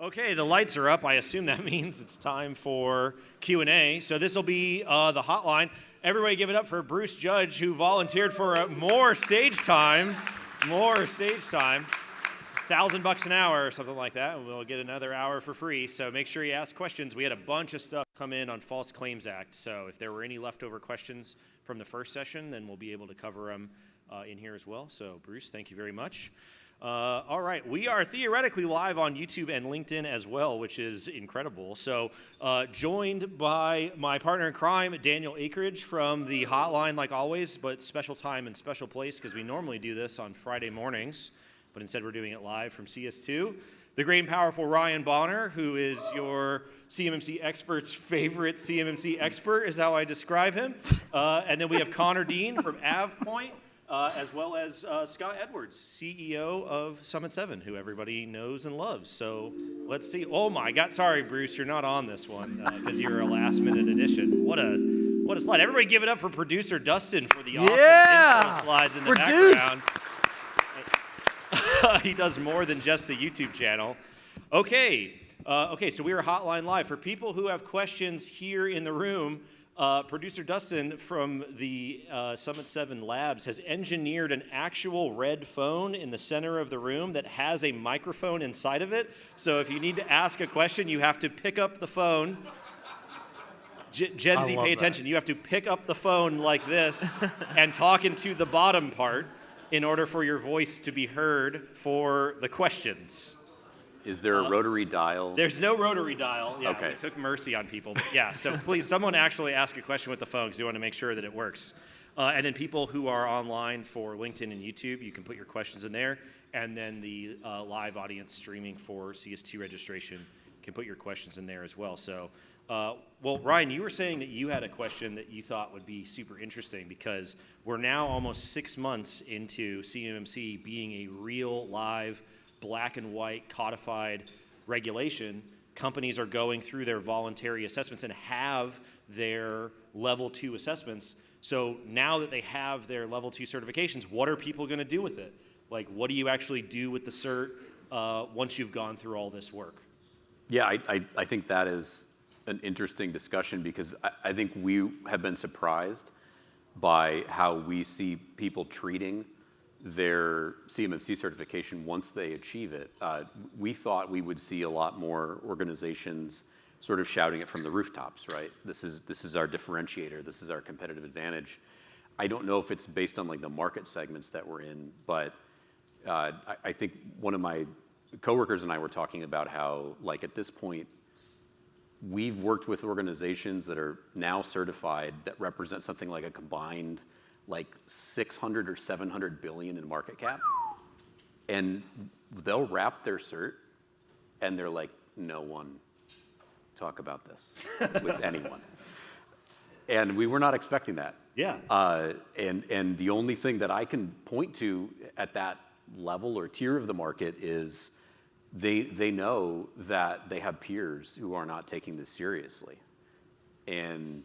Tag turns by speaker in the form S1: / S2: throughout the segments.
S1: Okay, the lights are up. I assume that means it's time for Q&A. So this will be the hotline. Everybody give it up for Bruce Judge, who volunteered for more stage time. More stage time. $1,000 an hour or something like that, and we'll get another hour for free. So make sure you ask questions. We had a bunch of stuff come in on False Claims Act. So if there were any leftover questions from the first session, then we'll be able to cover them in here as well. So Bruce, thank you very much. All right, we are theoretically live on YouTube and LinkedIn as well, which is incredible. So joined by my partner in crime, Daniel Akridge from the hotline, like always, but special time and special place because we normally do this on Friday mornings, but instead we're doing it live from CS2. The great and powerful Ryan Bonner, who is your CMMC expert's favorite CMMC expert, is how I describe him. And then we have Connor Dean from AvePoint. As well as Scott Edwards, CEO of Summit 7, who everybody knows and loves. So let's see. Oh my God, sorry, Bruce, you're not on this one because you're a last-minute addition. What a slide. Everybody give it up for producer Dustin for the awesome intro slides in the background. He does more than just the YouTube channel. Okay, so we are Hotline Live. For people who have questions here in the room, producer Dustin from the Summit 7 Labs has engineered an actual red phone in the center of the room that has a microphone inside of it. So if you need to ask a question, you have to pick up the phone. Gen Z, pay attention. You have to pick up the phone like this and talk into the bottom part in order for your voice to be heard for the questions.
S2: Is there a rotary dial?
S1: There's no rotary dial. Yeah,
S2: okay.
S1: We took mercy on people. But yeah, so please, someone actually ask a question with the phone because we want to make sure that it works. And then people who are online for LinkedIn and YouTube, you can put your questions in there. And then the live audience streaming for CS2 registration can put your questions in there as well. So, well, Ryan, you were saying that you had a question that you thought would be super interesting because we're now almost 6 months into CMMC being a real live black and white codified regulation. Companies are going through their voluntary assessments and have their level 2 assessments. So now that they have their level 2 certifications, what are people going to do with it? Like, what do you actually do with the cert once you've gone through all this work?
S2: Yeah, I think that is an interesting discussion because I think we have been surprised by how we see people treating their CMMC certification once they achieve it. We thought we would see a lot more organizations sort of shouting it from the rooftops, right? This is our differentiator. This is our competitive advantage. I don't know if it's based on like the market segments that we're in, but I think one of my coworkers and I were talking about how like at this point, we've worked with organizations that are now certified that represent something like a combined like 600 or 700 billion in market cap, and they'll wrap their cert, and they're like, no one talk about this with anyone. And we were not expecting that.
S1: Yeah.
S2: And the only thing that I can point to at that level or tier of the market is they know that they have peers who are not taking this seriously. And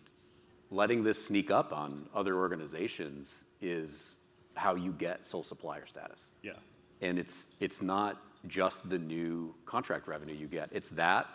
S2: letting this sneak up on other organizations is how you get sole supplier status.
S1: Yeah.
S2: And it's not just the new contract revenue you get. It's that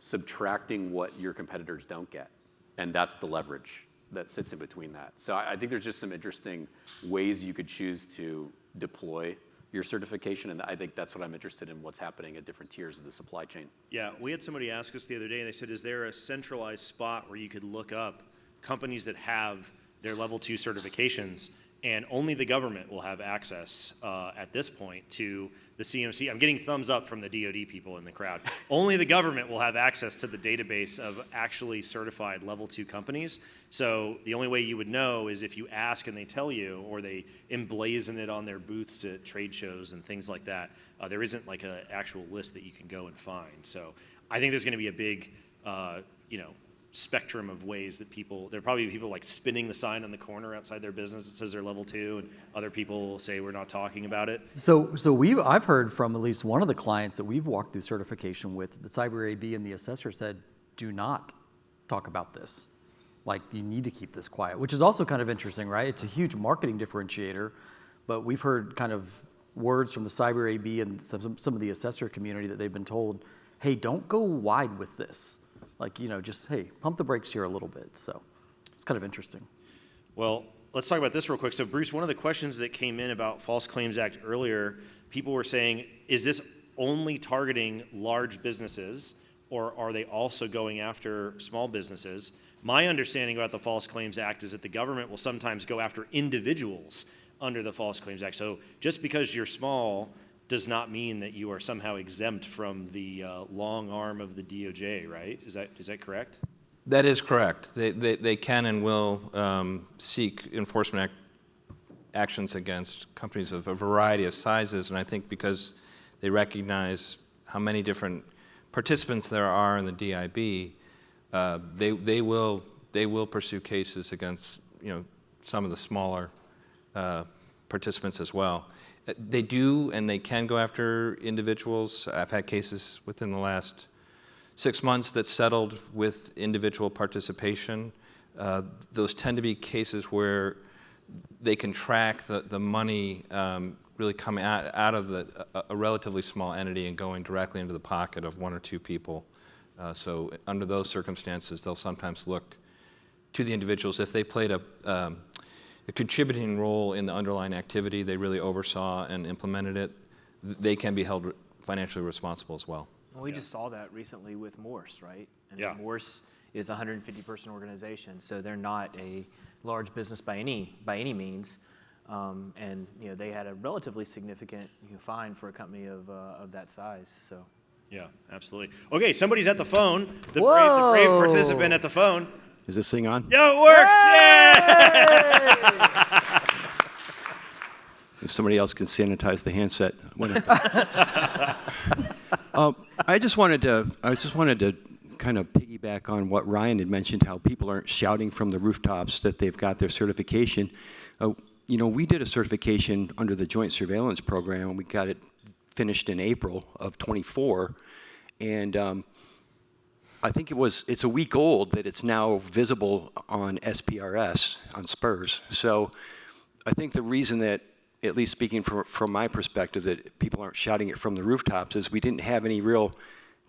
S2: subtracting what your competitors don't get. And that's the leverage that sits in between that. So I think there's just some interesting ways you could choose to deploy your certification, and I think that's what I'm interested in, what's happening at different tiers of the supply chain.
S1: Yeah, we had somebody ask us the other day, and they said, is there a centralized spot where you could look up companies that have their level 2 certifications, and only the government will have access at this point to the CMC. I'm getting thumbs up from the DoD people in the crowd. Only the government will have access to the database of actually certified level 2 companies. So the only way you would know is if you ask and they tell you, or they emblazon it on their booths at trade shows and things like that. There isn't like an actual list that you can go and find. So I think there's going to be a big, spectrum of ways that there'll probably be people like spinning the sign on the corner outside their business that says they're level 2, and other people will say we're not talking about it.
S3: So I've heard from at least one of the clients that we've walked through certification with, the Cyber AB and the assessor said, do not talk about this. Like, you need to keep this quiet, which is also kind of interesting, right? It's a huge marketing differentiator, but we've heard kind of words from the Cyber AB and some of the assessor community that they've been told, hey, don't go wide with this. Like, just, hey, pump the brakes here a little bit. So it's kind of interesting.
S1: Well, let's talk about this real quick. So, Bruce, one of the questions that came in about False Claims Act earlier, people were saying, is this only targeting large businesses, or are they also going after small businesses? My understanding about the False Claims Act is that the government will sometimes go after individuals under the False Claims Act. So just because you're small does not mean that you are somehow exempt from the long arm of the DOJ, right? Is that correct?
S4: That is correct. They can and will seek enforcement actions against companies of a variety of sizes, and I think because they recognize how many different participants there are in the DIB, they will pursue cases against some of the smaller participants as well. They do and they can go after individuals. I've had cases within the last 6 months that settled with individual participation. Those tend to be cases where they can track the money really coming out of a relatively small entity and going directly into the pocket of 1 or 2 people. So under those circumstances, they'll sometimes look to the individuals. If they played a contributing role in the underlying activity, they really oversaw and implemented it, they can be held financially responsible as well.
S5: Well, we just saw that recently with Morse, right? And
S1: Yeah.
S5: Morse is a 150-person organization, so they're not a large business by any means. And they had a relatively significant fine for a company of that size. So.
S1: Yeah, absolutely. Okay, somebody's at the phone. The brave participant at the phone.
S6: Is this thing on?
S1: Yeah, it works!
S6: If somebody else can sanitize the handset. I just wanted to kind of piggyback on what Ryan had mentioned, how people aren't shouting from the rooftops that they've got their certification. We did a certification under the Joint Surveillance Program, and we got it finished in April of 24, and I think it's a week old that it's now visible on SPRS, on SPRS. So I think the reason that, at least speaking from my perspective, that people aren't shouting it from the rooftops is we didn't have any real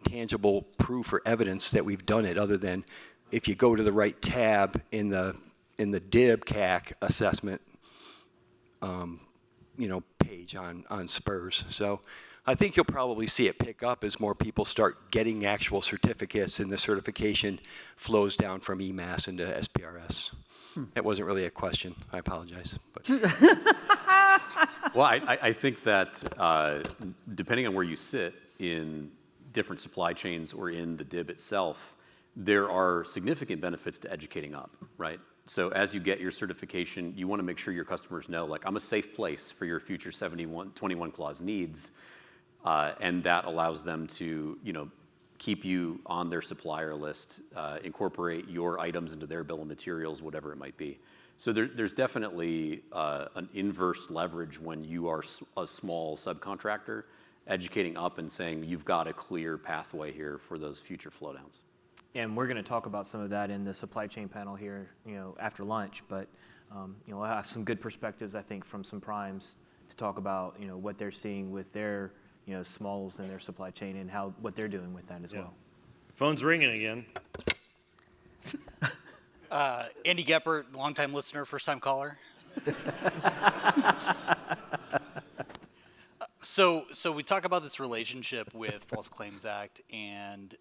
S6: tangible proof or evidence that we've done it, other than if you go to the right tab in the DIB CAC assessment page on SPRS. So I think you'll probably see it pick up as more people start getting actual certificates and the certification flows down from EMAS into SPRS. That wasn't really a question. I apologize. But.
S2: Well, I think that depending on where you sit in different supply chains or in the DIB itself, there are significant benefits to educating up, right? So as you get your certification, you want to make sure your customers know, like, I'm a safe place for your future 21 clause needs, and that allows them to, keep you on their supplier list, incorporate your items into their bill of materials, whatever it might be. So there's definitely an inverse leverage when you are a small subcontractor, educating up and saying you've got a clear pathway here for those future flowdowns.
S5: And we're going to talk about some of that in the supply chain panel here, after lunch. But we'll have some good perspectives, I think, from some primes to talk about, what they're seeing with their, smalls in their supply chain and what they're doing with that as well.
S1: Phone's ringing again.
S7: Andy Geppert, longtime listener, first-time caller. So we talk about this relationship with False Claims Act, and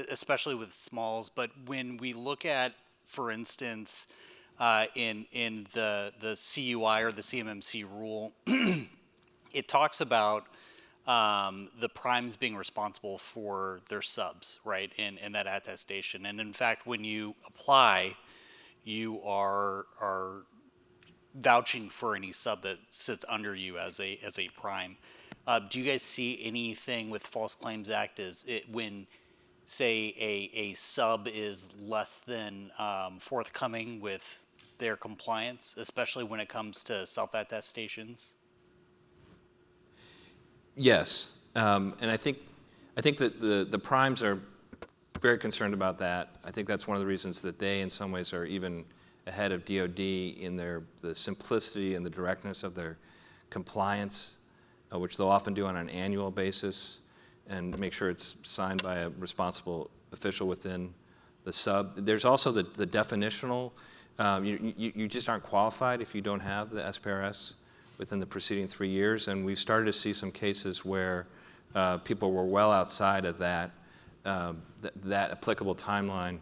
S7: especially with smalls. But when we look at, for instance, in the CUI or the CMMC rule, it talks about the primes being responsible for their subs, right, and that attestation. And in fact, when you apply, you are vouching for any sub that sits under you as a prime. Do you guys see anything with False Claims Act when, say, a sub is less than forthcoming with their compliance, especially when it comes to self-attestations?
S4: Yes, and I think that the primes are very concerned about that. I think that's one of the reasons that they, in some ways, are even ahead of DoD in the simplicity and the directness of their compliance, which they'll often do on an annual basis. and make sure it's signed by a responsible official within the sub. There's also the definitional, you just aren't qualified if you don't have the SPRS within the preceding 3 years, and we've started to see some cases where people were well outside of that applicable timeline,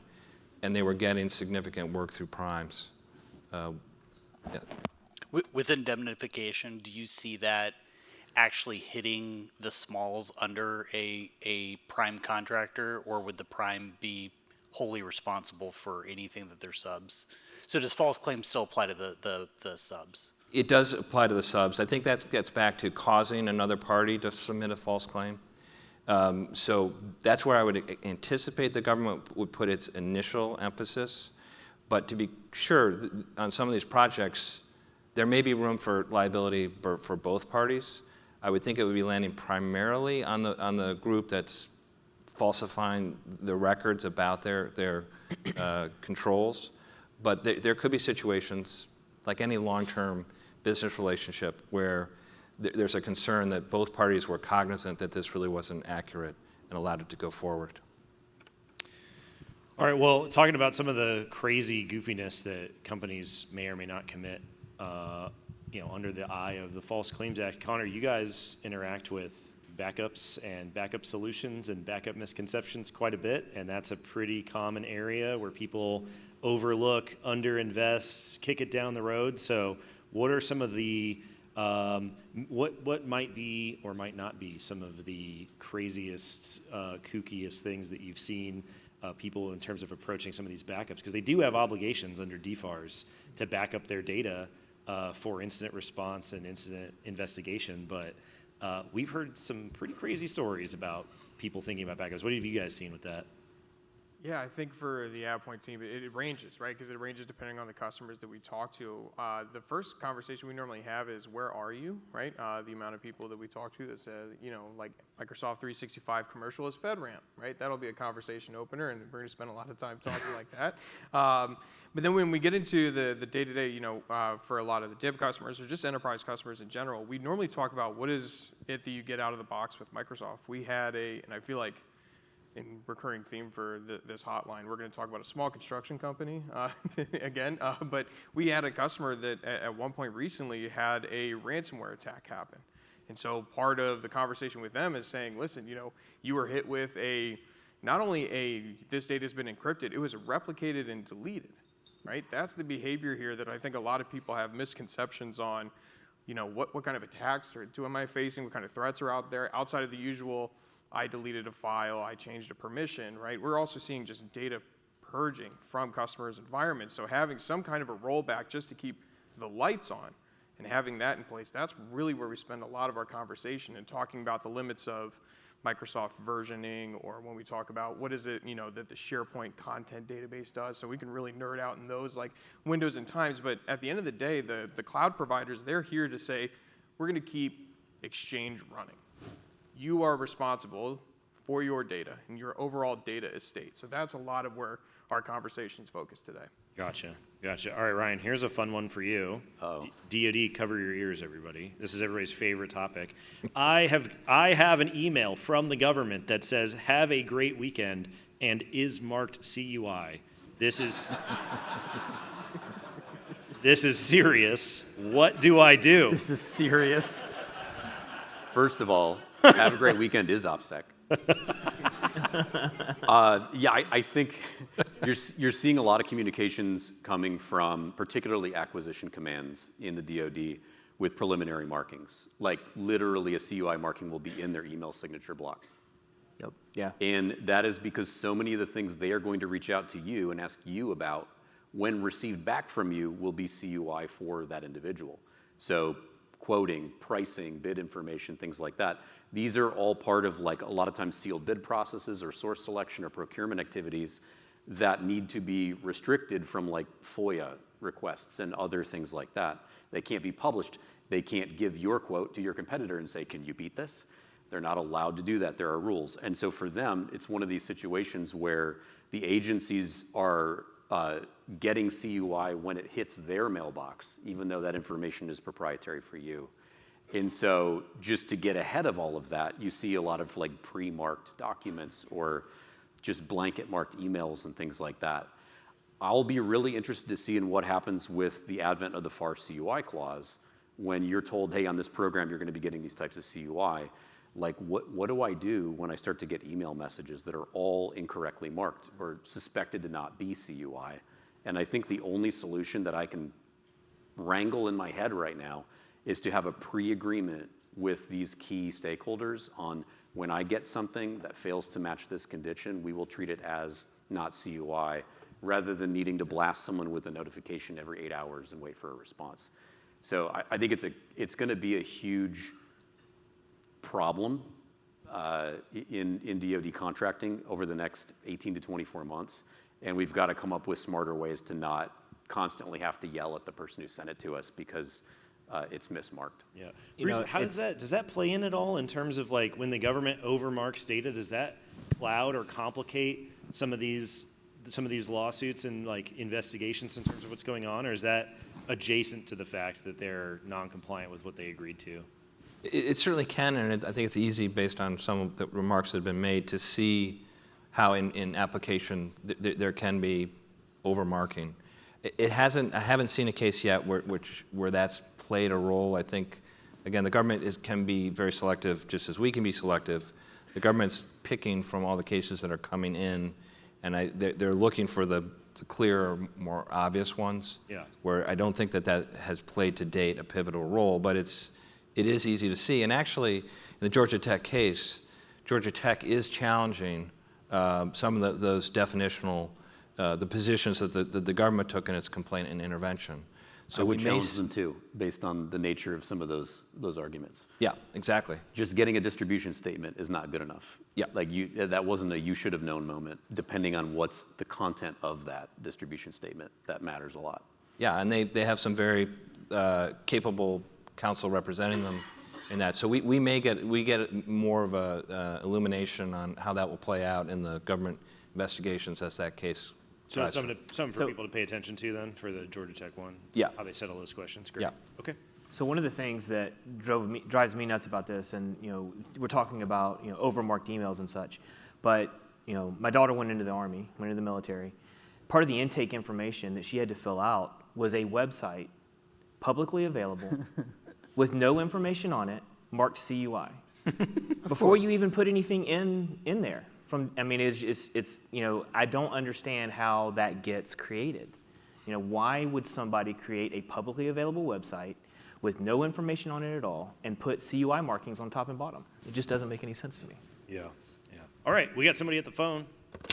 S4: and they were getting significant work through primes. Yeah.
S7: With indemnification, do you see that actually hitting the smalls under a prime contractor, or would the prime be wholly responsible for anything that they're subs? So does false claims still apply to the subs?
S4: It does apply to the subs. I think that gets back to causing another party to submit a false claim. So that's where I would anticipate the government would put its initial emphasis. But to be sure, on some of these projects, there may be room for liability for both parties. I would think it would be landing primarily on the group that's falsifying the records about their controls. But there could be situations, like any long-term business relationship, where there's a concern that both parties were cognizant that this really wasn't accurate and allowed it to go forward.
S1: All right, well, talking about some of the crazy goofiness that companies may or may not commit, under the eye of the False Claims Act. Connor, you guys interact with backups and backup solutions and backup misconceptions quite a bit, and that's a pretty common area where people overlook, underinvest, kick it down the road. So what are some of the, what might be or might not be some of the craziest, kookiest things that you've seen people in terms of approaching some of these backups? Because they do have obligations under DFARS to back up their data for incident response and incident investigation, but we've heard some pretty crazy stories about people thinking about backups. What have you guys seen with that?
S8: Yeah, I think for the AvePoint team, it ranges, right? Because it ranges depending on the customers that we talk to. The first conversation we normally have is, where are you, right? The amount of people that we talk to that said, like Microsoft 365 commercial is FedRAMP, right? That'll be a conversation opener, and we're going to spend a lot of time talking like that. But then when we get into the day-to-day, for a lot of the DIB customers or just enterprise customers in general, we normally talk about what is it that you get out of the box with Microsoft. We had and I feel like, in recurring theme for this hotline, we're going to talk about a small construction company again, but we had a customer that at one point recently had a ransomware attack happen. And so part of the conversation with them is saying, listen, you were hit with not only this data has been encrypted, it was replicated and deleted, right? That's the behavior here that I think a lot of people have misconceptions on, what kind of attacks am I facing, what kind of threats are out there outside of the usual, I deleted a file, I changed a permission, right? We're also seeing just data purging from customers' environments. So having some kind of a rollback just to keep the lights on and having that in place, that's really where we spend a lot of our conversation and talking about the limits of Microsoft versioning, or when we talk about what is it, that the SharePoint content database does. So we can really nerd out in those like windows and times. But at the end of the day, the cloud providers, they're here to say, we're going to keep Exchange running. You are responsible for your data and your overall data estate. So that's a lot of where our conversation's focused today.
S1: Gotcha. All right, Ryan, here's a fun one for you. DoD, cover your ears, everybody. This is everybody's favorite topic. I have an email from the government that says, have a great weekend, and is marked CUI. This is serious. What do I do?
S3: This is serious.
S2: First of all, have a great weekend is OPSEC. I think you're seeing a lot of communications coming from particularly acquisition commands in the DoD with preliminary markings. Like literally a CUI marking will be in their email signature block.
S5: Yep. Yeah.
S2: And that is because so many of the things they are going to reach out to you and ask you about when received back from you will be CUI for that individual. So quoting, pricing, bid information, things like that. These are all part of like a lot of times sealed bid processes or source selection or procurement activities that need to be restricted from like FOIA requests and other things like that. They can't be published. They can't give your quote to your competitor and say, can you beat this? They're not allowed to do that. There are rules. And so for them, it's one of these situations where the agencies are getting CUI when it hits their mailbox, even though that information is proprietary for you. And so just to get ahead of all of that, you see a lot of like pre-marked documents or just blanket marked emails and things like that. I'll be really interested to see in what happens with the advent of the FAR CUI clause when you're told, hey, on this program, you're going to be getting these types of CUI. Like, what do I do when I start to get email messages that are all incorrectly marked or suspected to not be CUI? And I think the only solution that I can wrangle in my head right now is to have a pre-agreement with these key stakeholders on when I get something that fails to match this condition, we will treat it as not CUI, rather than needing to blast someone with a notification every 8 hours and wait for a response. So I think it's going to be a huge problem in DoD contracting over the next 18 to 24 months, and we've got to come up with smarter ways to not constantly have to yell at the person who sent it to us because it's mismarked.
S1: Yeah.
S5: You
S1: Bruce,
S5: know,
S1: how does that play in at all in terms of like when the government overmarks data? Does that cloud or complicate some of these lawsuits and like investigations in terms of what's going on, or is that adjacent to the fact that they're non-compliant with what they agreed to?
S4: It certainly can, and I think it's easy based on some of the remarks that have been made to see how in application there can be overmarking. I haven't seen a case yet where that's played a role. I think, again, the government can be very selective, just as we can be selective. The government's picking from all the cases that are coming in, and they're looking for the clearer, more obvious ones.
S1: Yeah.
S4: Where I don't think that has played to date a pivotal role, but it is easy to see. And actually, in the Georgia Tech case, Georgia Tech is challenging some of those definitional, the positions that the government took in its complaint and intervention.
S2: So we challenge them too, based on the nature of some of those arguments.
S4: Yeah, exactly.
S2: Just getting a distribution statement is not good enough.
S4: Yeah.
S2: Like that wasn't a you should have known moment, depending on what's the content of that distribution statement. That matters a lot.
S4: Yeah, and they have some very capable counsel representing them in that. So we get more of a illumination on how that will play out in the government investigations as that case.
S1: So it's something for people to pay attention to then for the Georgia Tech one?
S4: Yeah.
S1: How they settle those questions? Great.
S4: Yeah.
S1: Okay.
S5: So one of the things that drives me nuts about this, and we're talking about overmarked emails and such, but my daughter went into the Army, went into the military. Part of the intake information that she had to fill out was a website publicly available with no information on it, marked CUI. Before you even put anything in there. It's I don't understand how that gets created. Why would somebody create a publicly available website with no information on it at all and put CUI markings on top and bottom? It just doesn't make any sense to me.
S1: Yeah. All right, we got somebody at the phone.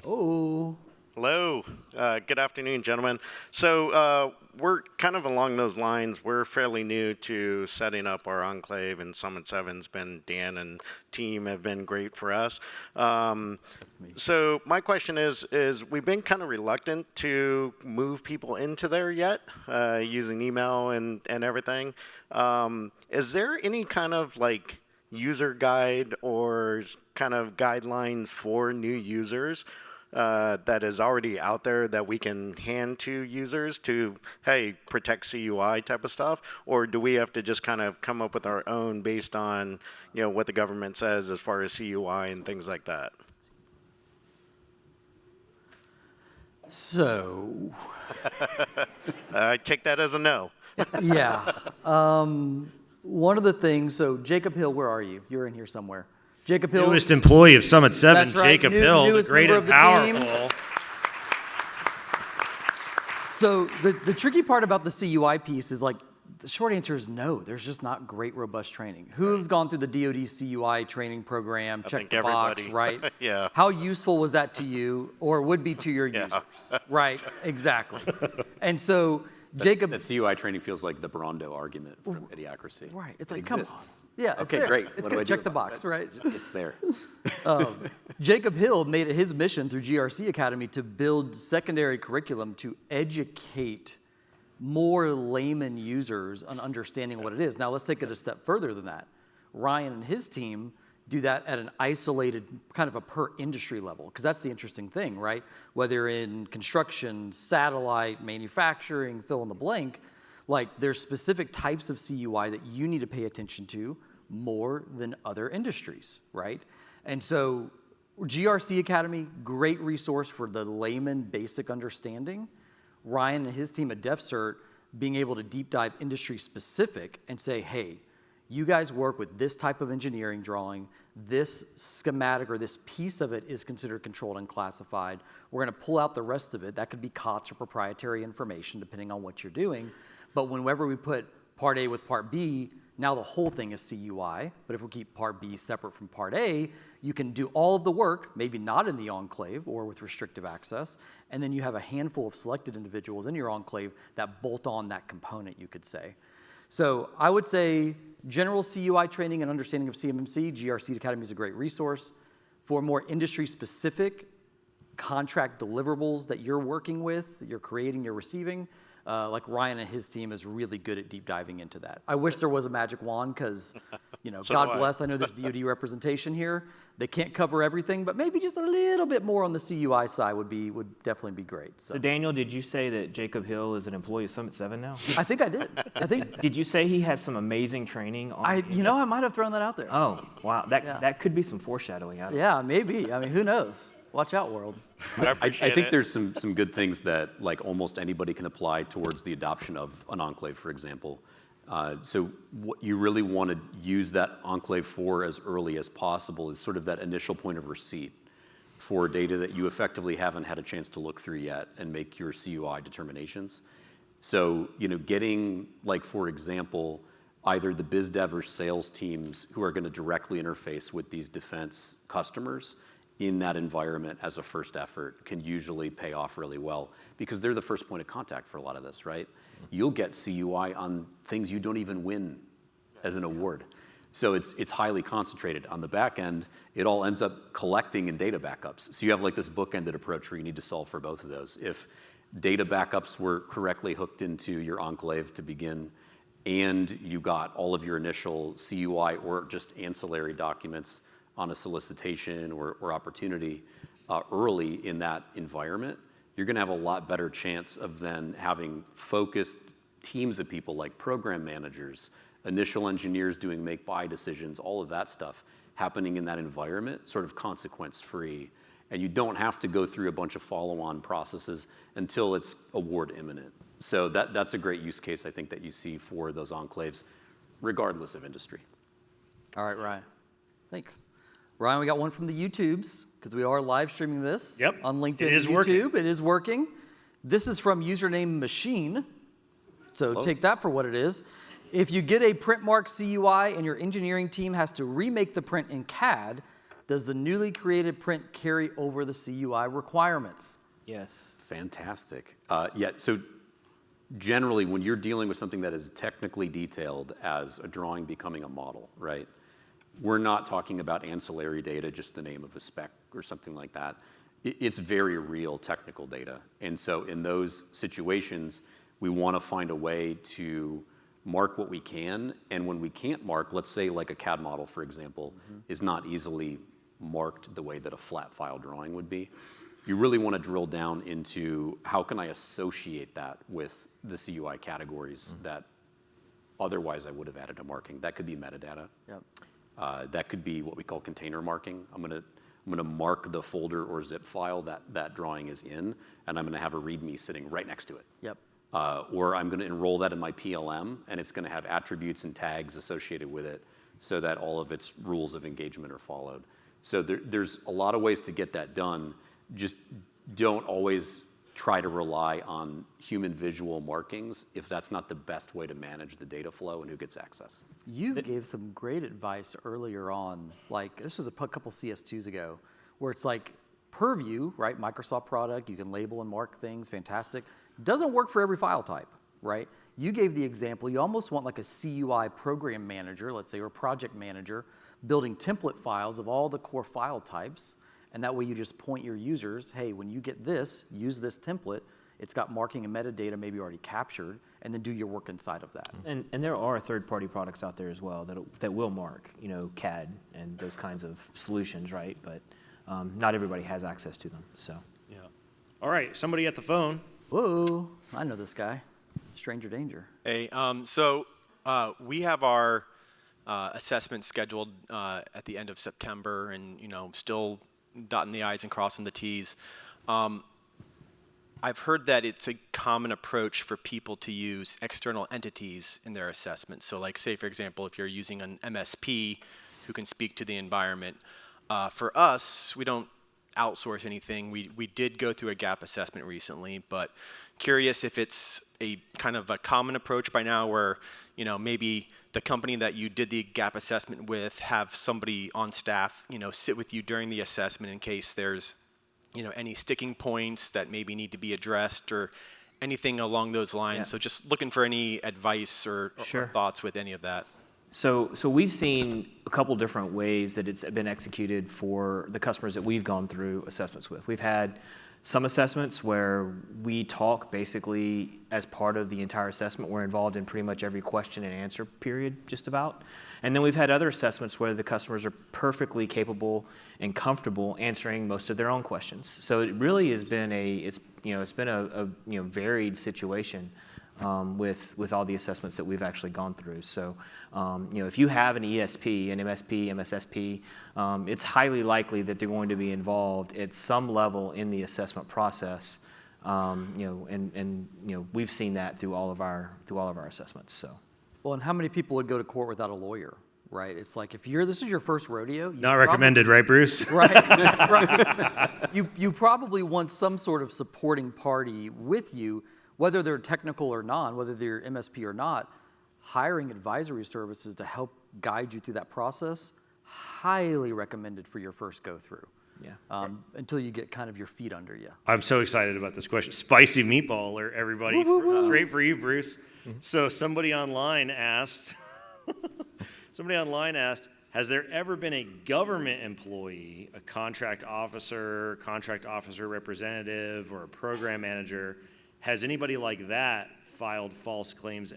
S3: Oh.
S9: Hello. Good afternoon, gentlemen. So we're kind of along those lines. We're fairly new to setting up our enclave, and Summit 7's been, Dan and team have been great for us. So my question is we've been kind of reluctant to move people into there yet, using email and everything. Is there any kind of like user guide or kind of guidelines for new users that is already out there that we can hand to users to, hey, protect CUI type of stuff? Or do we have to just kind of come up with our own based on, what the government says as far as CUI and things like that?
S3: So.
S9: I take that as a no.
S3: Yeah. One of the things, so Jacob Hill, where are you? You're in here somewhere. Jacob Hill.
S1: Newest employee of Summit 7,
S3: That's right,
S1: Jacob Hill, the
S3: newest
S1: great
S3: member
S1: and
S3: of the team.
S1: powerful.
S3: So the tricky part about the CUI piece is like, the short answer is no. There's just not great, robust training. Who's gone through the DoD CUI training program? Check the box, right?
S9: Yeah.
S3: How useful was that to you, or would be to your users? Right, exactly. And so Jacob.
S2: That CUI training feels like the Brondo argument from Idiocracy.
S3: Right, it's like,
S2: It
S3: come on.
S2: exists.
S3: Yeah, it's
S2: Okay,
S3: there.
S2: great.
S3: It's
S2: What do I
S3: good.
S2: do
S3: Check the
S2: about
S3: box,
S2: it?
S3: right?
S2: It's there.
S3: Jacob Hill made it his mission through GRC Academy to build secondary curriculum to educate more layman users on understanding what it is. Now let's take it a step further than that. Ryan and his team do that at an isolated, kind of a per industry level, because that's the interesting thing, right? Whether in construction, satellite, manufacturing, fill in the blank, Like there's specific types of CUI that you need to pay attention to more than other industries, right? And so GRC Academy, great resource for the layman basic understanding. Ryan and his team at DefCert being able to deep dive industry specific and say, hey, you guys work with this type of engineering drawing, this schematic or this piece of it is considered controlled and classified. We're gonna pull out the rest of it. That could be COTS or proprietary information depending on what you're doing. But whenever we put part A with part B, now the whole thing is CUI. But if we keep part B separate from part A, you can do all of the work, maybe not in the enclave or with restrictive access, and then you have a handful of selected individuals in your enclave that bolt on that component, you could say. So I would say general CUI training and understanding of CMMC, GRC Academy is a great resource. For more industry-specific contract deliverables that you're working with, you're creating, you're receiving, like Ryan and his team is really good at deep diving into that. I wish there was a magic wand because,
S9: So
S3: God
S9: do I.
S3: bless, I know there's DoD representation here. They can't cover everything, but maybe just a little bit more on the CUI side would definitely be great.
S5: So Daniel, did you say that Jacob Hill is an employee of Summit 7 now?
S3: I think I did. I think
S5: Did you say he has some amazing training on?
S3: I might have thrown that out there.
S5: Oh, wow. That
S3: Yeah.
S5: that could be some foreshadowing. I don't know.
S3: Yeah, maybe. I mean, who knows? Watch out, world.
S2: I think there's some good things that like almost anybody can apply towards the adoption of an enclave, for example. So what you really want to use that enclave for as early as possible is sort of that initial point of receipt for data that you effectively haven't had a chance to look through yet and make your CUI determinations. So, getting like, for example, either the biz dev or sales teams who are going to directly interface with these defense customers in that environment as a first effort can usually pay off really well because they're the first point of contact for a lot of this, right? You'll get CUI on things you don't even win as an award. So it's highly concentrated. On the back end, it all ends up collecting in data backups. So you have like this bookended approach where you need to solve for both of those. If data backups were correctly hooked into your enclave to begin, and you got all of your initial CUI or just ancillary documents on a solicitation or opportunity early in that environment, you're going to have a lot better chance of then having focused teams of people like program managers, initial engineers doing make-buy decisions, all of that stuff happening in that environment, sort of consequence-free. And you don't have to go through a bunch of follow-on processes until it's award imminent. So that's a great use case, I think, that you see for those enclaves, regardless of industry.
S3: All right, Ryan. Thanks. Ryan, we got one from the YouTubes because we are live streaming this on LinkedIn
S1: It is
S3: and
S1: working.
S3: YouTube. It is working. This is from username Machine. So take that for what it is. If you get a print mark CUI and your engineering team has to remake the print in CAD, does the newly created print carry over the CUI requirements?
S5: Yes.
S2: Fantastic. So generally, when you're dealing with something that is technically detailed as a drawing becoming a model, right? We're not talking about ancillary data, just the name of a spec or something like that. It's very real technical data. And so in those situations, we want to find a way to mark what we can. And when we can't mark, let's say like a CAD model, for example, is not easily marked the way that a flat file drawing would be. You really want to drill down into how can I associate that with the CUI categories that otherwise I would have added a marking. That could be metadata.
S3: Yep.
S2: That could be what we call container marking. I'm gonna mark the folder or zip file that drawing is in, and I'm gonna have a README sitting right next to it.
S3: Yep.
S2: Or I'm gonna enroll that in my PLM, and it's gonna have attributes and tags associated with it so that all of its rules of engagement are followed. So there's a lot of ways to get that done. Just don't always try to rely on human visual markings if that's not the best way to manage the data flow and who gets access.
S3: You gave some great advice earlier on, like this was a couple CS2s ago, where it's like Purview, right? Microsoft product, you can label and mark things, fantastic. Doesn't work for every file type, right? You gave the example, you almost want like a CUI program manager, let's say, or project manager, building template files of all the core file types. And that way you just point your users, hey, when you get this, use this template. It's got marking and metadata maybe already captured, and then do your work inside of that.
S5: And there are third-party products out there as well that will mark, CAD and those kinds of solutions, right? But not everybody has access to them. So
S1: Yeah. All right, somebody at the phone.
S3: Whoa, I know this guy. stranger danger.
S10: Hey, we have our assessment scheduled at the end of September, and still dotting the I's and crossing the T's. I've heard that it's a common approach for people to use external entities in their assessment. So, like, say for example, if you're using an MSP who can speak to the environment, for us, we don't outsource anything. We did go through a gap assessment recently, but curious if it's a kind of a common approach by now where, maybe the company that you did the gap assessment with have somebody on staff, sit with you during the assessment in case there's, any sticking points that maybe need to be addressed or anything along those lines.
S5: Yeah.
S10: So just looking for any advice or thoughts with any of that.
S5: So we've seen a couple different ways that it's been executed for the customers that we've gone through assessments with. We've had some assessments where we talk basically as part of the entire assessment. We're involved in pretty much every question and answer period, just about. And then we've had other assessments where the customers are perfectly capable and comfortable answering most of their own questions. So it really has been a varied situation. With all the assessments that we've actually gone through. So, if you have an ESP, an MSP, MSSP, it's highly likely that they're going to be involved at some level in the assessment process. We've seen that through all of our assessments. So,
S3: Well, and how many people would go to court without a lawyer, right? It's like if this is your first rodeo.
S1: Not recommended, right, Bruce?
S3: Right. Right. You probably want some sort of supporting party with you, whether they're technical or not, whether they're MSP or not. Hiring advisory services to help guide you through that process, highly recommended for your first go through.
S5: yeah.
S3: Until you get kind of your feet under you.
S1: I'm so excited about this question. Spicy meatball alert, everybody. Straight for you, Bruce. So somebody online asked, has there ever been a government employee, a contract officer representative, or a program manager, has anybody like that filed false claims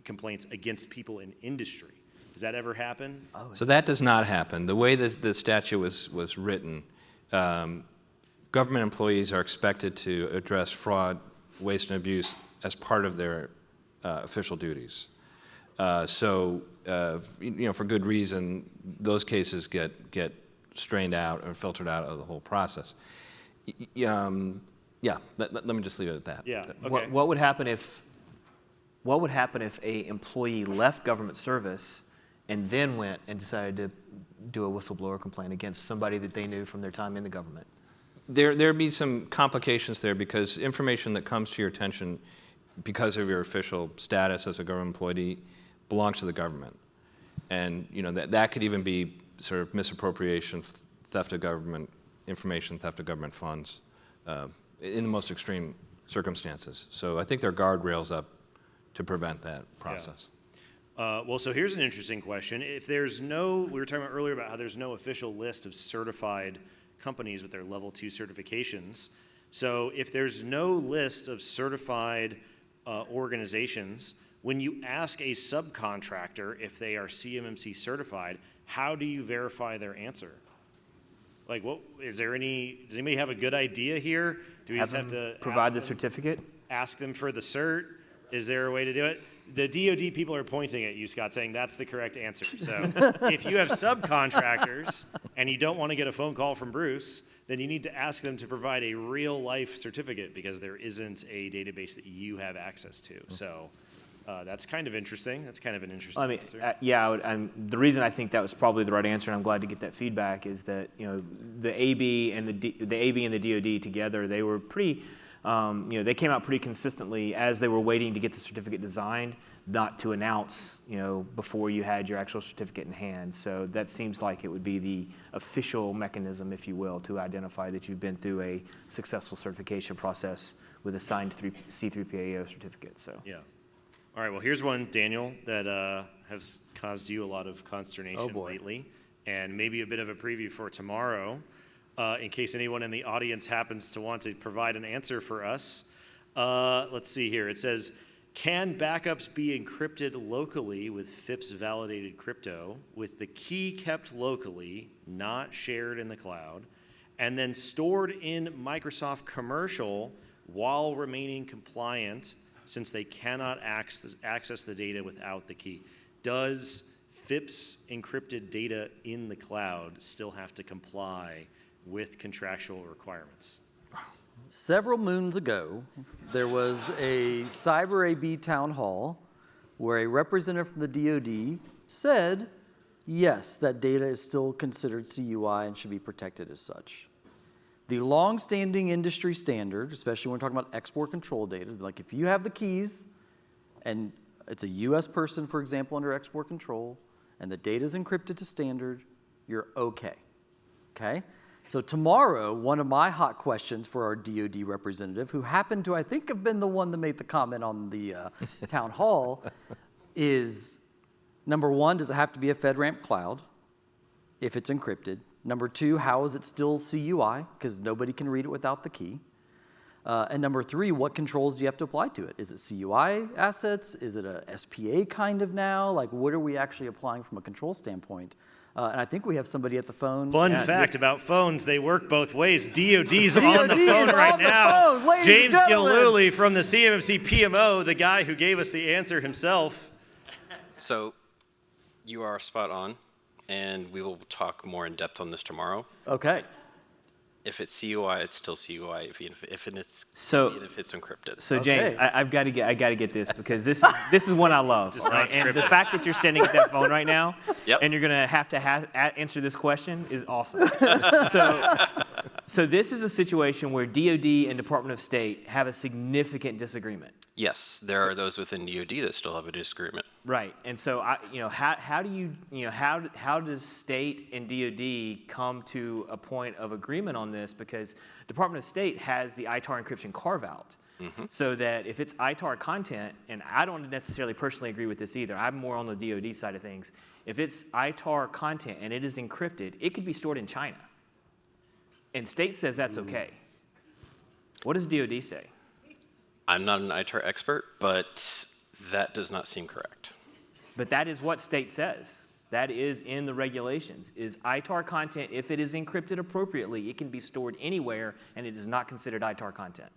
S1: complaints against people in industry? Does that ever happen?
S4: So that does not happen. The way the statute was written, government employees are expected to address fraud, waste, and abuse as part of their official duties. For good reason, those cases get strained out or filtered out of the whole process. Let me just leave it at that.
S1: Yeah. Okay.
S5: What would happen if a employee left government service and then went and decided to do a whistleblower complaint against somebody that they knew from their time in the government?
S4: There'd be some complications there because information that comes to your attention because of your official status as a government employee belongs to the government. And that could even be sort of misappropriation, theft of government information, theft of government funds, in the most extreme circumstances. So I think there are guardrails up to prevent that process.
S1: Yeah. So here's an interesting question. If there's we were talking about earlier about how there's no official list of certified companies with their level 2 certifications. So if there's no list of certified organizations, when you ask a subcontractor if they are CMMC certified, how do you verify their answer? Like, does anybody have a good idea here? Do we just have to
S5: provide the certificate?
S1: Ask them for the cert? Is there a way to do it? The DoD people are pointing at you, Scott, saying that's the correct answer. So if you have subcontractors and you don't want to get a phone call from Bruce, then you need to ask them to provide a real life certificate because there isn't a database that you have access to. So that's kind of interesting. That's kind of an interesting answer.
S5: The reason I think that was probably the right answer, and I'm glad to get that feedback, is that the AB and the DoD together, they were pretty. They came out pretty consistently as they were waiting to get the certificate designed, not to announce, before you had your actual certificate in hand. So that seems like it would be the official mechanism, if you will, to identify that you've been through a successful certification process with a signed C3PAO certificate. So.
S1: Yeah. All right. Well, here's one, Daniel, that has caused you a lot of consternation lately, and maybe a bit of a preview for tomorrow. In case anyone in the audience happens to want to provide an answer for us. Let's see here. It says, can backups be encrypted locally with FIPS validated crypto with the key kept locally, not shared in the cloud, and then stored in Microsoft Commercial while remaining compliant since they cannot access the data without the key. Does FIPS encrypted data in the cloud still have to comply with contractual requirements?
S3: Several moons ago, there was a Cyber AB town hall where a representative from the DoD said, yes, that data is still considered CUI and should be protected as such. The long-standing industry standard, especially when we're talking about export control data, is like if you have the keys and it's a US person, for example, under export control, and the data is encrypted to standard, you're okay. Okay? So tomorrow, one of my hot questions for our DoD representative, who happened to, I think, have been the one that made the comment on the town hall, is, number one, does it have to be a FedRAMP cloud if it's encrypted? Number two, how is it still CUI? Because nobody can read it without the key. And number three, what controls do you have to apply to it? Is it CUI assets? Is it a SPA kind of now? Like, what are we actually applying from a control standpoint? And I think we have somebody at the phone.
S1: Fun fact about phones, they work both ways. DoD's on the phone right now. James Gillooly from the CMMC PMO, the guy who gave us the answer himself.
S11: So you are spot on, and we will talk more in depth on this tomorrow.
S3: Okay.
S11: If it's CUI, it's still CUI, even if it's encrypted.
S5: So
S3: Okay.
S5: James, I got to get this because this is one I love. Right? And the fact that you're standing at that phone right now,
S11: Yep.
S5: and you're gonna have to answer this question is awesome. So this is a situation where DoD and Department of State have a significant disagreement.
S11: Yes, there are those within DoD that still have a disagreement.
S5: Right, and so how does state and DoD come to a point of agreement on this? Because Department of State has the ITAR encryption carve out, so that if it's ITAR content, and I don't necessarily personally agree with this either. I'm more on the DoD side of things. If it's ITAR content and it is encrypted, it could be stored in China, and state says that's okay. What does DoD say?
S11: I'm not an ITAR expert, but that does not seem correct.
S5: But that is what state says. That is in the regulations, is ITAR content, if it is encrypted appropriately, it can be stored anywhere, and it is not considered ITAR content.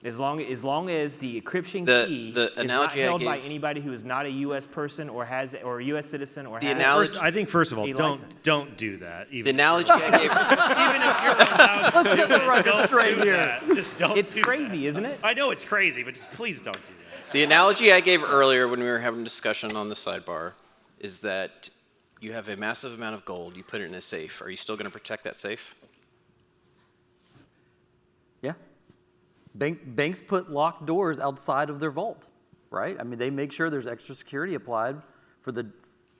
S5: As long as the encryption key is not held by anybody who is not a U.S. person or a U.S. citizen or has
S1: I think, first of all,
S5: license.
S1: don't do that.
S11: The analogy I gave.
S1: Even if you're allowed to
S3: Let's get the record straight
S1: do
S3: here.
S1: that. Just don't
S5: It's
S1: do
S5: crazy,
S1: that.
S5: isn't it?
S1: I know it's crazy, but just please don't do that.
S11: The analogy I gave earlier when we were having a discussion on the sidebar is that you have a massive amount of gold, you put it in a safe. Are you still going to protect that safe?
S3: Yeah. Banks put locked doors outside of their vault, right? I mean, they make sure there's extra security applied for the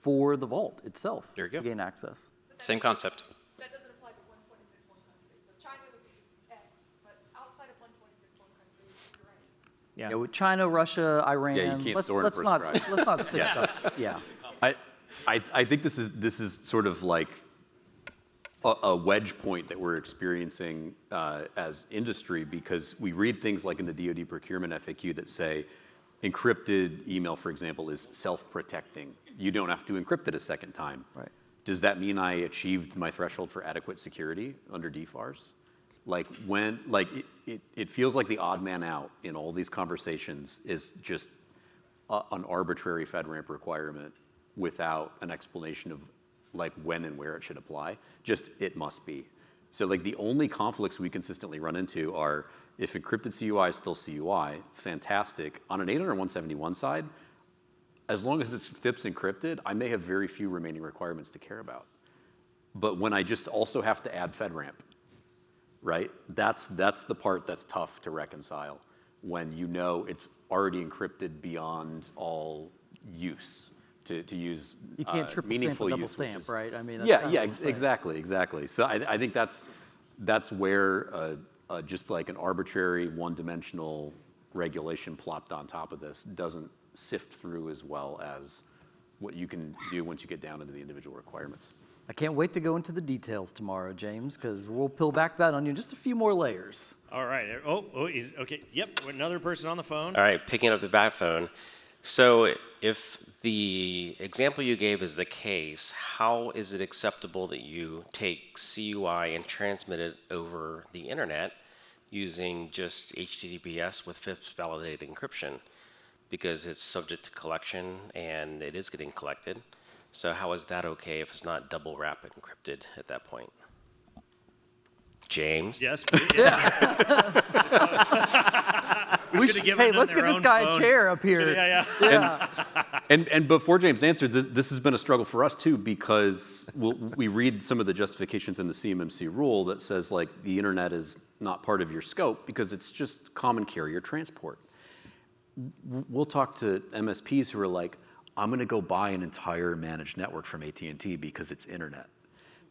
S3: vault itself
S11: There you go.
S3: to gain access.
S11: Same concept.
S12: That doesn't apply to 126 countries. So China would be X, but outside of 126 countries, you're right.
S3: Yeah, with China, Russia, Iran.
S2: Yeah, you can't store and
S3: let's not
S2: prescribe.
S3: let's not stick stuff. Yeah.
S2: I think this is sort of like a wedge point that we're experiencing as industry, because we read things like in the DoD procurement FAQ that say encrypted email, for example, is self-protecting. You don't have to encrypt it a second time.
S3: Right.
S2: Does that mean I achieved my threshold for adequate security under DFARS? Like it feels like the odd man out in all these conversations is just an arbitrary FedRAMP requirement without an explanation of like when and where it should apply. Just it must be. So like the only conflicts we consistently run into are if encrypted CUI is still CUI, fantastic. On an 800-171 side, as long as it's FIPS encrypted, I may have very few remaining requirements to care about. But when I just also have to add FedRAMP, right? That's the part that's tough to reconcile when you know it's already encrypted beyond all use. To use
S3: You can't triple stamp
S2: meaningful
S3: or double
S2: use, which
S3: stamp,
S2: is-
S3: right? I mean, that's
S2: yeah,
S3: kind of
S2: yeah,
S3: what I'm saying.
S2: exactly. So I think that's where just like an arbitrary one-dimensional regulation plopped on top of this doesn't sift through as well as what you can do once you get down into the individual requirements.
S3: I can't wait to go into the details tomorrow, James, because we'll peel back that onion just a few more layers.
S1: All right. He's okay. Yep, another person on the phone.
S13: All right, picking up the bat phone. So if the example you gave is the case, how is it acceptable that you take CUI and transmit it over the internet using just HTTPS with FIPS validated encryption because it's subject to collection and it is getting collected. So how is that okay if it's not double wrap encrypted at that point? James?
S1: Yes, please.
S3: Hey, let's get this guy a chair up here.
S1: Yeah.
S2: And before James answers, this has been a struggle for us too, because we read some of the justifications in the CMMC rule that says like the internet is not part of your scope because it's just common carrier transport. We'll talk to MSPs who are like, I'm going to go buy an entire managed network from AT&T because it's internet.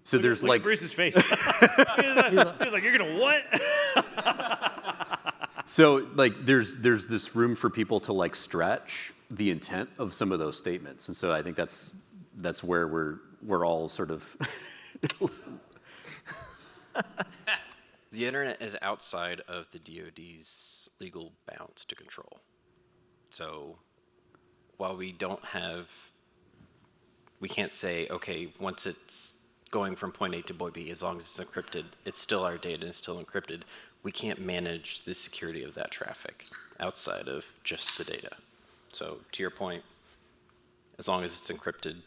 S2: So there's
S1: look
S2: like
S1: at Bruce's face. He's like, you're gonna what?
S2: So like there's this room for people to like stretch the intent of some of those statements, and so I think that's where we're all sort of.
S11: The internet is outside of the DoD's legal bounds to control. So while we can't say, okay, once it's going from point A to point B, as long as it's encrypted, it's still our data and it's still encrypted. We can't manage the security of that traffic outside of just the data. So to your point, as long as it's encrypted,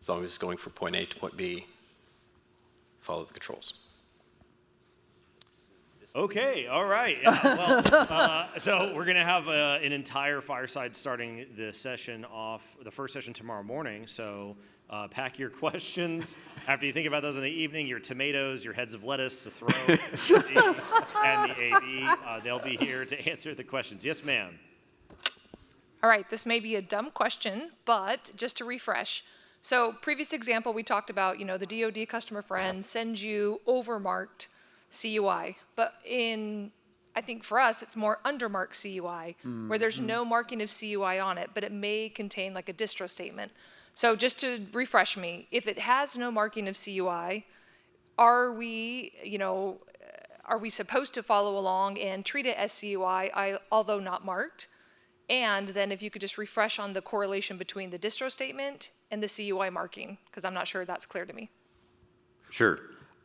S11: as long as it's going from point A to point B, follow the controls.
S1: Okay, all right. Yeah, well, so we're going to have an entire fireside starting the session off, the first session tomorrow morning. So pack your questions after you think about those in the evening, your tomatoes, your heads of lettuce to throw, and the AV. They'll be here to answer the questions. Yes, ma'am.
S12: All right, this may be a dumb question, but just to refresh. So previous example, we talked about, the DoD customer friend sends you overmarked CUI, but I think for us, it's more undermarked CUI, where there's no marking of CUI on it, but it may contain like a distro statement. So just to refresh me, if it has no marking of CUI, are we supposed to follow along and treat it as CUI, although not marked? And then if you could just refresh on the correlation between the distro statement and the CUI marking, because I'm not sure that's clear to me.
S2: Sure.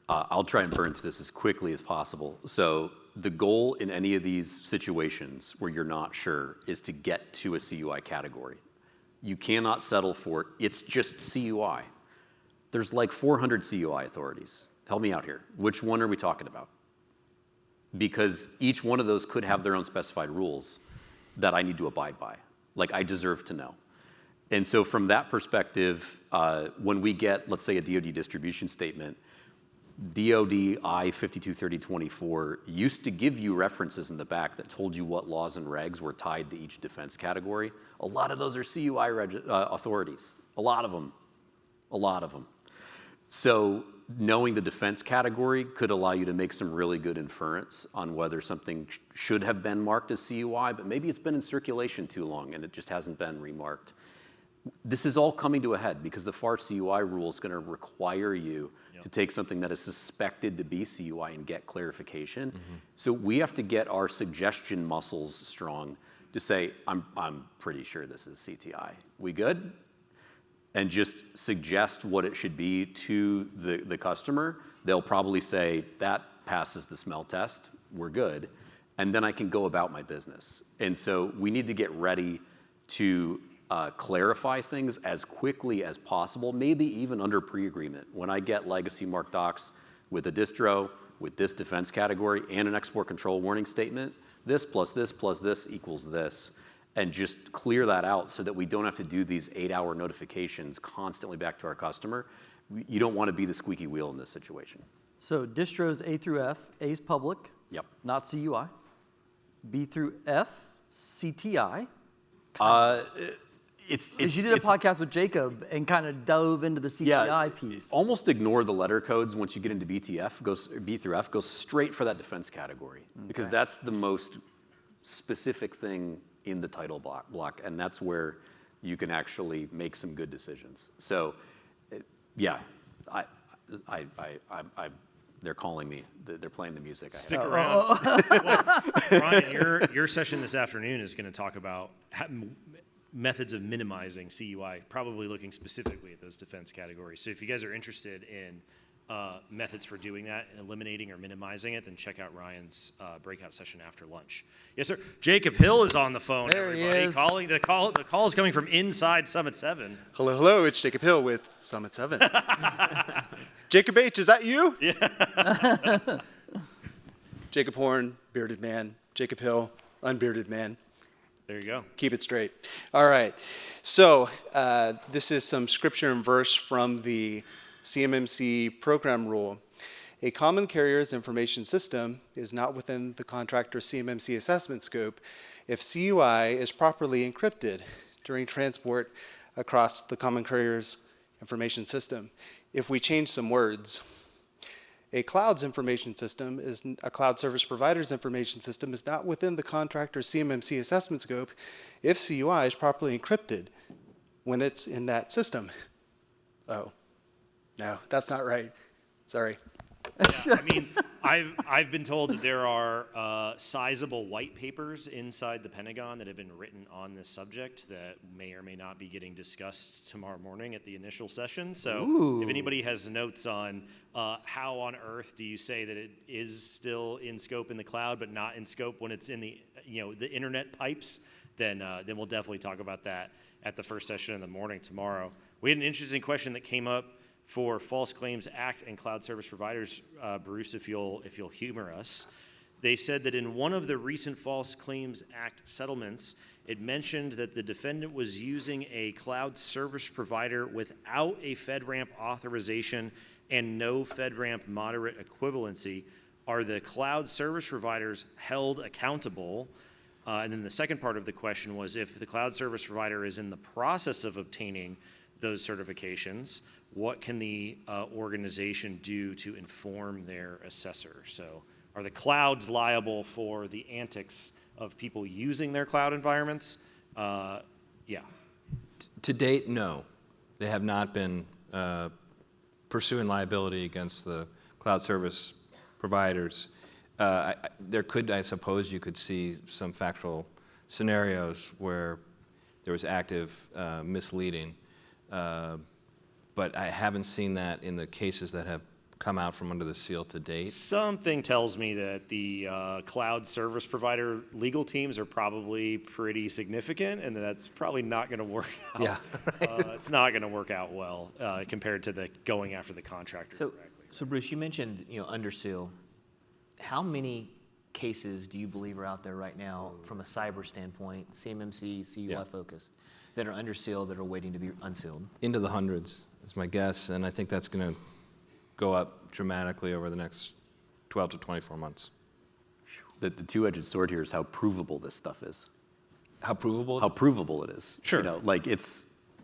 S2: I'll try and burn through this as quickly as possible. So the goal in any of these situations where you're not sure is to get to a CUI category. You cannot settle for it's just CUI. There's like 400 CUI authorities. Help me out here. Which one are we talking about? Because each one of those could have their own specified rules that I need to abide by. Like I deserve to know. And so from that perspective, when we get, let's say, a DoD distribution statement, DoD I-523024 used to give you references in the back that told you what laws and regs were tied to each defense category. A lot of those are CUI authorities. A lot of them. So knowing the defense category could allow you to make some really good inference on whether something should have been marked as CUI, but maybe it's been in circulation too long and it just hasn't been remarked. This is all coming to a head because the FAR CUI rule is going to require you to take something that is suspected to be CUI and get clarification. Mm-hmm. So we have to get our suggestion muscles strong to say, I'm pretty sure this is CTI. We good? And just suggest what it should be to the customer. They'll probably say, that passes the smell test, we're good. And then I can go about my business. And so we need to get ready to clarify things as quickly as possible, maybe even under pre-agreement. When I get legacy marked docs with a distro, with this defense category, and an export control warning statement, this plus this plus this equals this, and just clear that out so that we don't have to do these 8-hour notifications constantly back to our customer. You don't want to be the squeaky wheel in this situation.
S3: So distros A through F, A is public,
S2: Yep.
S3: not CUI. B through F, CTI. Because you did a podcast with Jacob and kind of dove into the CTI piece.
S2: Almost ignore the letter codes once you get into B through F, goes straight for that defense category. Okay. Because that's the most specific thing in the title block, and that's where you can actually make some good decisions. So, they're calling me. They're playing the music.
S1: Stick around. Well, Ryan, your session this afternoon is going to talk about methods of minimizing CUI, probably looking specifically at those defense categories. So if you guys are interested in methods for doing that, eliminating or minimizing it, then check out Ryan's breakout session after lunch. Yes, sir. Jacob Hill is on the phone.
S3: There he
S1: everybody.
S3: is.
S1: Calling the call is coming from inside Summit 7.
S14: Hello, hello, it's Jacob Hill with Summit 7. Jacob H., is that you?
S1: Yeah.
S14: Jacob Horn, bearded man. Jacob Hill, unbearded man.
S1: There you go.
S14: Keep it straight. All right. So this is some scripture and verse from the CMMC program rule. A common carrier's information system is not within the contractor CMMC assessment scope if CUI is properly encrypted during transport across the common carrier's information system. If we change some words, a cloud's information system is a cloud service provider's information system is not within the contractor's CMMC assessment scope if CUI is properly encrypted when it's in that system. Oh, no, that's not right. Sorry.
S1: Yeah, I mean, I've been told that there are sizable white papers inside the Pentagon that have been written on this subject that may or may not be getting discussed tomorrow morning at the initial session. So if anybody has notes on how on earth do you say that it is still in scope in the cloud but not in scope when it's in the the internet pipes, then we'll definitely talk about that at the first session in the morning tomorrow. We had an interesting question that came up for False Claims Act and cloud service providers, Bruce, if you'll humor us. They said that in one of the recent False Claims Act settlements, it mentioned that the defendant was using a cloud service provider without a FedRAMP authorization and no FedRAMP moderate equivalency. Are the cloud service providers held accountable? And then the second part of the question was, if the cloud service provider is in the process of obtaining those certifications, what can the organization do to inform their assessor? So are the clouds liable for the antics of people using their cloud environments? Yeah.
S4: To date, no. They have not been pursuing liability against the cloud service providers. There could, I suppose, you could see some factual scenarios where there was active misleading. But I haven't seen that in the cases that have come out from under the seal to date.
S1: Something tells me that the cloud service provider legal teams are probably pretty significant, and that's probably not going to work out.
S4: Yeah.
S1: It's not going to work out well compared to the going after the contractor directly.
S5: So Bruce, you mentioned under seal. How many cases do you believe are out there right now from a cyber standpoint, CMMC, CUI focused, that are under seal that are waiting to be unsealed?
S4: Into the hundreds is my guess, and I think that's going to go up dramatically over the next 12 to 24 months.
S2: The two-edged sword here is how provable this stuff is.
S4: How provable?
S2: How provable it is.
S4: Sure.
S2: Like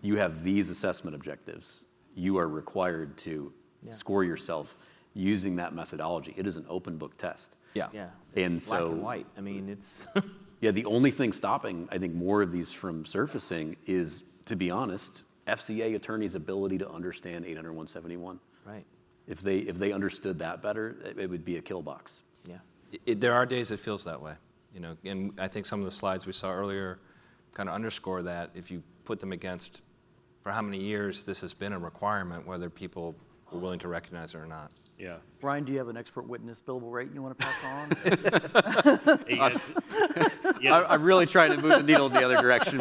S2: you have these assessment objectives. You are required to score yourself using that methodology. It is an open book test.
S4: Yeah.
S5: Yeah.
S2: And
S5: It's black
S2: so,
S5: and white. I mean, it's
S2: yeah, the only thing stopping, I think, more of these from surfacing is, to be honest, FCA attorneys' ability to understand 800-171.
S5: right.
S2: If they understood that better, it would be a kill box.
S5: Yeah.
S4: There are days it feels that way, and I think some of the slides we saw earlier kind of underscore that. If you put them against for how many years this has been a requirement, whether people were willing to recognize it or not.
S1: Yeah.
S3: Ryan, do you have an expert witness billable rate you want to pass on?
S1: Hey, guys,
S2: I'm really trying to move the needle in the other direction.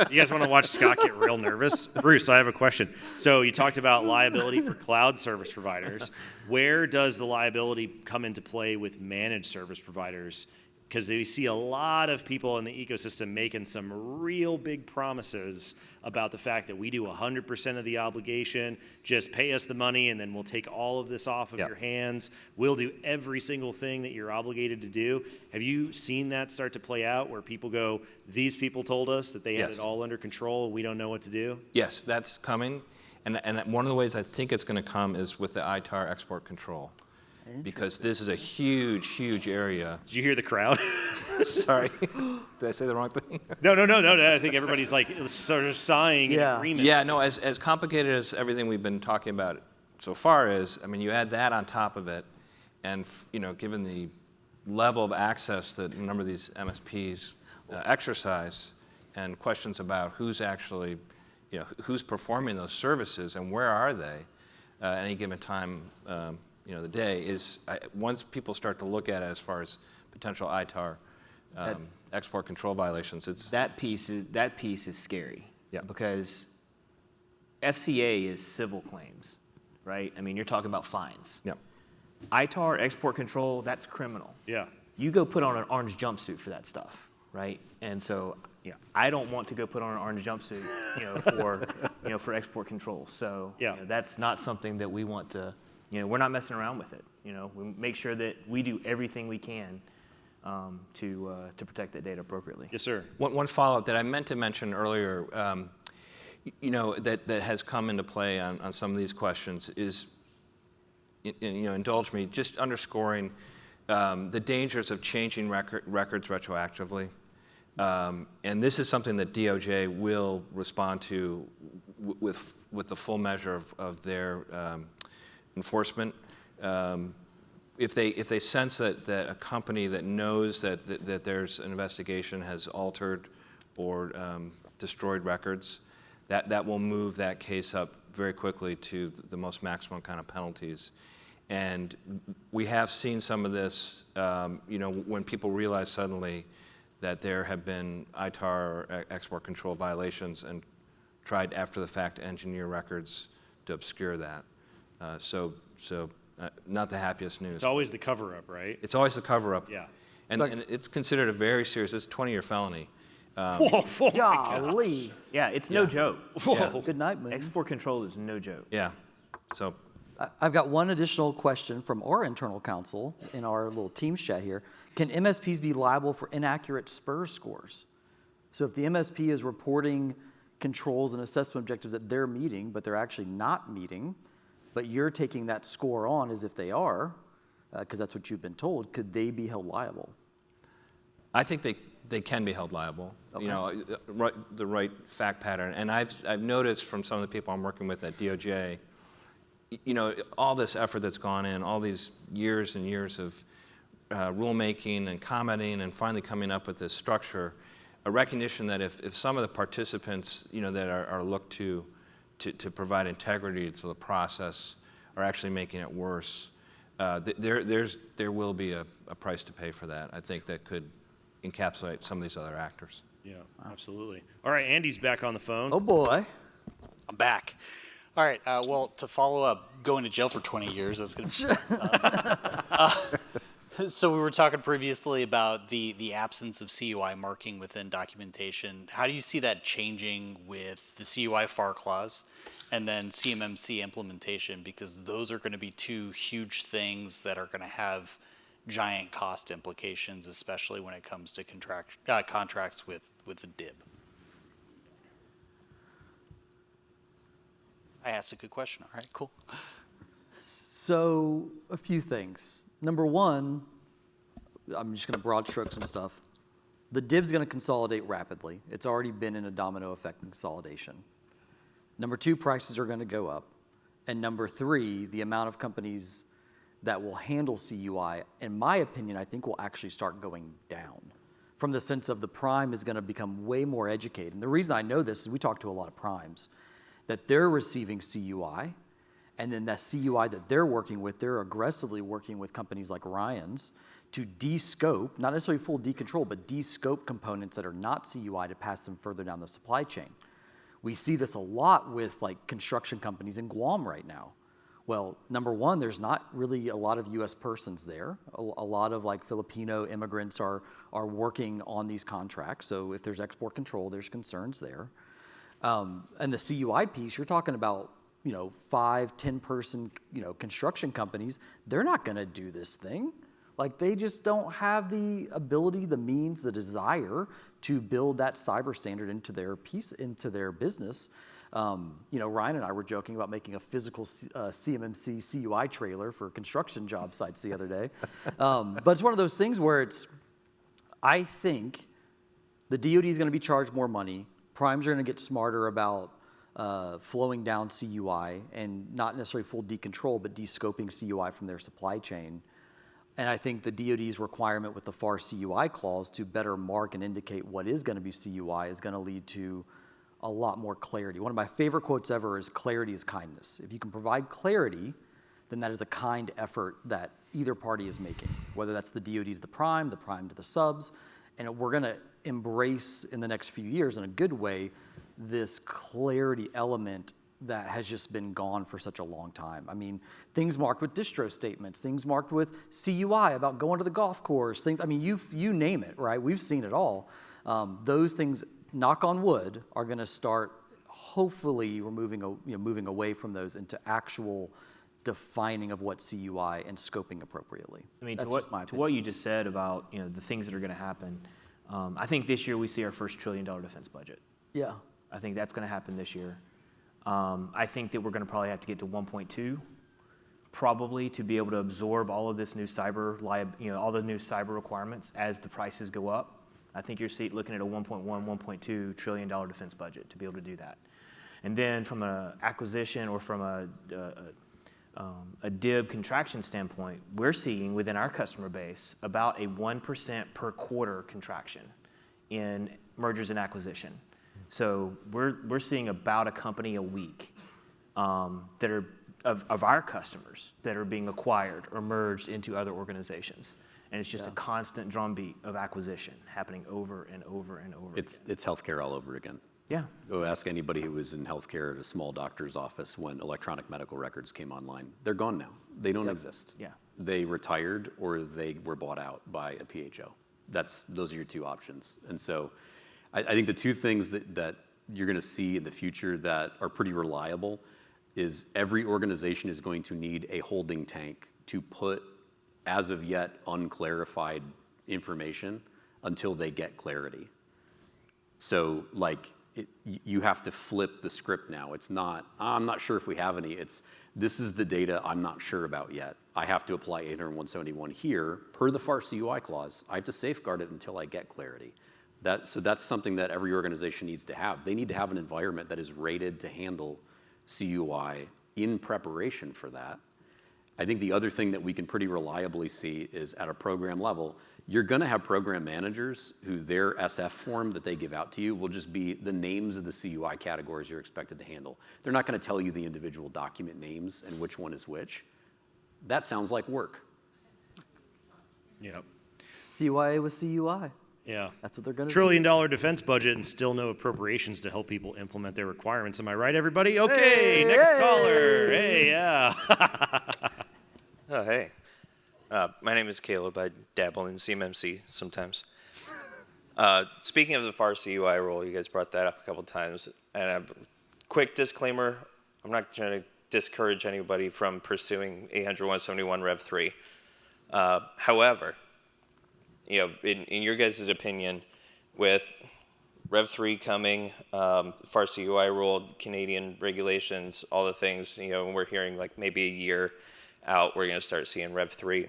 S1: you guys want to watch Scott get real nervous? Bruce, I have a question. So you talked about liability for cloud service providers. Where does the liability come into play with managed service providers? Because we see a lot of people in the ecosystem making some real big promises about the fact that we do 100% of the obligation, just pay us the money, and then we'll take all of this off of your hands. We'll do every single thing that you're obligated to do. Have you seen that start to play out where people go, these people told us that they had it all under control, we don't know what to do?
S4: Yes, that's coming. And one of the ways I think it's going to come is with the ITAR export control. Because this is a huge, huge area.
S1: Did you hear the crowd?
S4: Sorry. Did I say the wrong thing?
S1: No. I think everybody's like sort of sighing in agreement.
S4: Yeah, no, as complicated as everything we've been talking about so far is, I mean, you add that on top of it, and, given the level of access that a number of these MSPs exercise, and questions about who's actually, who's performing those services and where are they, at any given time, the day, is once people start to look at it as far as potential ITAR export control violations,
S5: that piece is scary.
S4: Yeah.
S5: Because FCA is civil claims, right? I mean, you're talking about fines.
S4: Yep.
S5: ITAR, export control, that's criminal.
S1: Yeah.
S5: You go put on an orange jumpsuit for that stuff, right? And so, I don't want to go put on an orange jumpsuit, for export control. So, that's not something that we want to, we're not messing around with it. We make sure that we do everything we can to protect that data appropriately.
S1: Yes, sir.
S4: One follow-up that I meant to mention earlier, that has come into play on some of these questions is, indulge me, just underscoring the dangers of changing records retroactively. And this is something that DOJ will respond to with the full measure of their enforcement. If they sense that a company that knows that there's an investigation has altered or destroyed records, that will move that case up very quickly to the most maximum kind of penalties. And we have seen some of this, when people realize suddenly that there have been ITAR or export control violations and tried after the fact to engineer records to obscure that. So not the happiest news.
S1: It's always the cover-up, right?
S4: It's always the cover-up.
S1: Yeah.
S4: And it's considered a very serious, it's a 20-year felony.
S1: Whoa,
S3: Golly.
S5: Yeah, it's no joke.
S1: Whoa.
S3: Good night, man.
S5: Export control is no joke.
S4: Yeah. So
S3: I've got one additional question from our internal counsel in our little Teams chat here. Can MSPs be liable for inaccurate SPURS scores? So if the MSP is reporting controls and assessment objectives that they're meeting, but they're actually not meeting, but you're taking that score on as if they are, because that's what you've been told, could they be held liable?
S4: I think they can be held liable.
S3: Okay.
S4: The right fact pattern. And I've noticed from some of the people I'm working with at DOJ, all this effort that's gone in, all these years and years of rulemaking and commenting and finally coming up with this structure, a recognition that if some of the participants, that are looked to provide integrity to the process are actually making it worse, there will be a price to pay for that. I think that could encapsulate some of these other actors.
S1: Yeah, absolutely. All right, Andy's back on the phone.
S3: Oh, boy.
S7: I'm back. All right. Well, to follow up, going to jail for 20 years, that's going to be So we were talking previously about the absence of CUI marking within documentation. How do you see that changing with the CUI FAR clause and then CMMC implementation? Because those are going to be two huge things that are going to have giant cost implications, especially when it comes to contracts with the DIB. I asked a good question. All right, cool.
S3: So a few things. Number one, I'm just going to broad stroke some stuff. The DIB's going to consolidate rapidly. It's already been in a domino effect consolidation. Number two, prices are going to go up. And number three, the amount of companies that will handle CUI, in my opinion, I think will actually start going down, from the sense of the prime is going to become way more educated. And the reason I know this is we talk to a lot of primes, that they're receiving CUI, and then that CUI that they're working with, they're aggressively working with companies like Ryan's to de-scope, not necessarily full decontrol, but de-scope components that are not CUI to pass them further down the supply chain. We see this a lot with like construction companies in Guam right now. Well, number one, there's not really a lot of U.S. persons there. A lot of like Filipino immigrants are working on these contracts. So if there's export control, there's concerns there. And the CUI piece, you're talking about, 5, 10 person, construction companies. The're not going to do this thing. Like they just don't have the ability, the means, the desire to build that cyber standard into their business. Ryan and I were joking about making a physical CMMC CUI trailer for construction job sites the other day. But it's one of those things where I think the DoD is going to be charged more money. Primes are going to get smarter about flowing down CUI and not necessarily full decontrol, but de-scoping CUI from their supply chain. And I think the DoD's requirement with the FAR CUI clause to better mark and indicate what is going to be CUI is going to lead to a lot more clarity. One of my favorite quotes ever is clarity is kindness. If you can provide clarity, then that is a kind effort that either party is making, whether that's the DoD to the prime to the subs, and we're gonna embrace in the next few years in a good way this clarity element that has just been gone for such a long time. I mean, things marked with distro statements, things marked with CUI about going to the golf course, things, I mean, you name it, right? We've seen it all. Those things, knock on wood, are gonna start hopefully moving away from those into actual defining of what CUI and scoping appropriately.
S5: I mean,
S3: That's
S5: to
S3: just my opinion.
S5: what you just said about the things that are going to happen, I think this year we see our first $1 trillion defense budget.
S3: Yeah.
S5: I think that's going to happen this year. I think that we're going to probably have to get to 1.2, probably, to be able to absorb all of this new all the new cyber requirements as the prices go up. I think you're looking at a 1.1, 1.2 trillion dollar defense budget to be able to do that. And then from an acquisition or from a DIB contraction standpoint, we're seeing within our customer base about a 1% per quarter contraction in mergers and acquisition. So we're seeing about a company a week that are of our customers that are being acquired or merged into other organizations. And it's just a constant drumbeat of acquisition happening over and over and over again.
S2: It's healthcare all over again.
S5: Yeah.
S2: Go ask anybody who was in healthcare at a small doctor's office when electronic medical records came online. They're gone now. They don't exist.
S5: Yeah.
S2: They retired or they were bought out by a PHO. Those are your two options. And so I think the two things that you're going to see in the future that are pretty reliable is every organization is going to need a holding tank to put as of yet unclarified information until they get clarity. So you have to flip the script now. It's not, I'm not sure if we have any. It's, this is the data I'm not sure about yet. I have to apply 801.71 here per the FAR CUI clause. I have to safeguard it until I get clarity. So that's something that every organization needs to have. They need to have an environment that is rated to handle CUI in preparation for that. I think the other thing that we can pretty reliably see is at a program level, you're gonna have program managers who their SF form that they give out to you will just be the names of the CUI categories you're expected to handle. They're not gonna tell you the individual document names and which one is which. That sounds like work.
S1: Yep.
S3: CUI with CUI.
S1: Yeah.
S3: That's what they're gonna
S1: $1 trillion defense budget and still no appropriations to help people implement their requirements. Am I right, everybody? Okay, next caller. Hey, yeah.
S15: Oh, hey. My name is Caleb. I dabble in CMMC sometimes. Speaking of the FAR CUI rule, you guys brought that up a couple times. And a quick disclaimer, I'm not trying to discourage anybody from pursuing 801.71 Rev 3. However, in your guys' opinion, with Rev 3 coming, FAR CUI rule, Canadian regulations, all the things, and we're hearing like maybe a year out, we're going to start seeing Rev 3.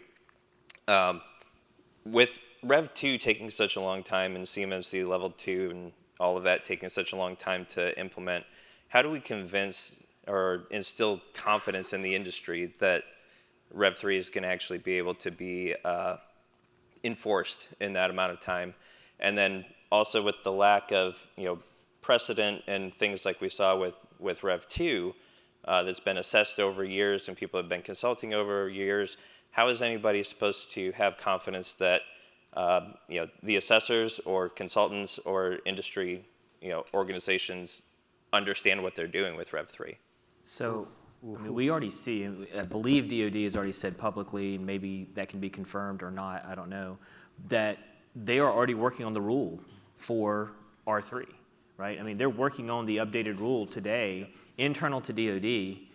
S15: With Rev 2 taking such a long time and CMMC Level 2 and all of that taking such a long time to implement, how do we convince or instill confidence in the industry that Rev 3 is going to actually be able to be enforced in that amount of time? And then also with the lack of precedent and things like we saw with Rev 2, that's been assessed over years and people have been consulting over years. How is anybody supposed to have confidence that the assessors or consultants or industry organizations understand what they're doing with Rev 3?
S5: So we already see, I believe DoD has already said publicly, and maybe that can be confirmed or not, I don't know, that they are already working on the rule for R3, right? I mean, they're working on the updated rule today, internal to DoD,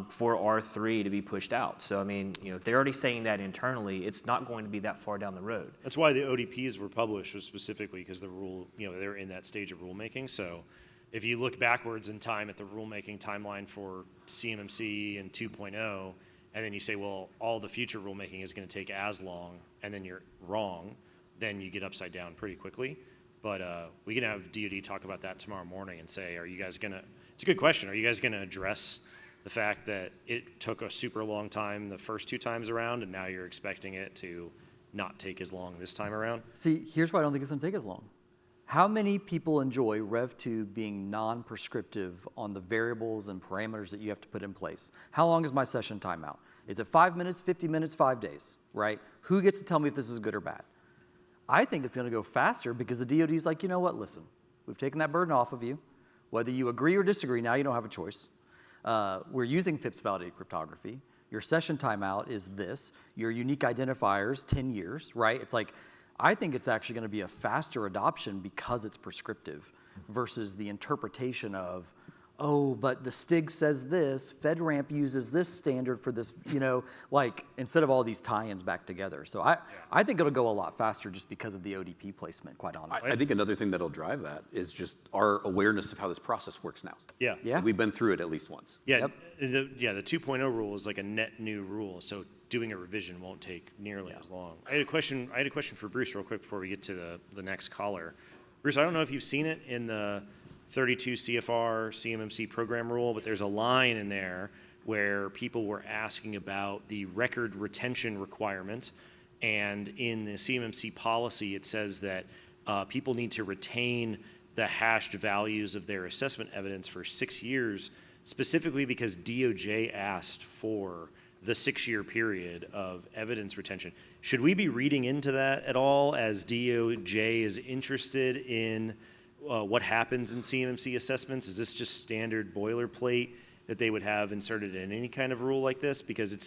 S5: for R3 to be pushed out. So, I mean, if they're already saying that internally, it's not going to be that far down the road.
S1: That's why the ODPs were published, was specifically because the rule, they're in that stage of rulemaking. So if you look backwards in time at the rulemaking timeline for CMMC and 2.0, and then you say, well, all the future rulemaking is going to take as long, and then you're wrong, then you get upside down pretty quickly. But we can have DoD talk about that tomorrow morning and say, are you guys going to, it's a good question, are you guys going to address the fact that it took a super long time the first two times around, and now you're expecting it to not take as long this time around?
S3: See, here's why I don't think it's going to take as long. How many people enjoy Rev2 being non-prescriptive on the variables and parameters that you have to put in place? How long is my session timeout? Is it 5 minutes, 50 minutes, 5 days, right? Who gets to tell me if this is good or bad? I think it's going to go faster because the DoD is like, you know what, listen, we've taken that burden off of you. Whether you agree or disagree, now you don't have a choice. We're using FIPS validated cryptography. Your session timeout is this. Your unique identifiers, 10 years, right? It's like, I think it's actually going to be a faster adoption because it's prescriptive versus the interpretation of, oh, but the STIG says this, FedRAMP uses this standard for this, you know, like instead of all these tie-ins back together. So I think it'll go a lot faster just because of the ODP placement, quite honestly.
S2: I think another thing that'll drive that is just our awareness of how this process works now.
S1: Yeah.
S3: Yeah.
S2: We've been through it at least once.
S1: Yeah. The 2.0 rule is like a net new rule. So doing a revision won't take nearly as long. I had a question for Bruce real quick before we get to the next caller. Bruce, I don't know if you've seen it in the 32 CFR CMMC program rule, but there's a line in there where people were asking about the record retention requirement. And in the CMMC policy, it says that people need to retain the hashed values of their assessment evidence for 6 years, specifically because DOJ asked for the 6-year period of evidence retention. Should we be reading into that at all as DOJ is interested in what happens in CMMC assessments? Is this just standard boilerplate that they would have inserted in any kind of rule like this? Because it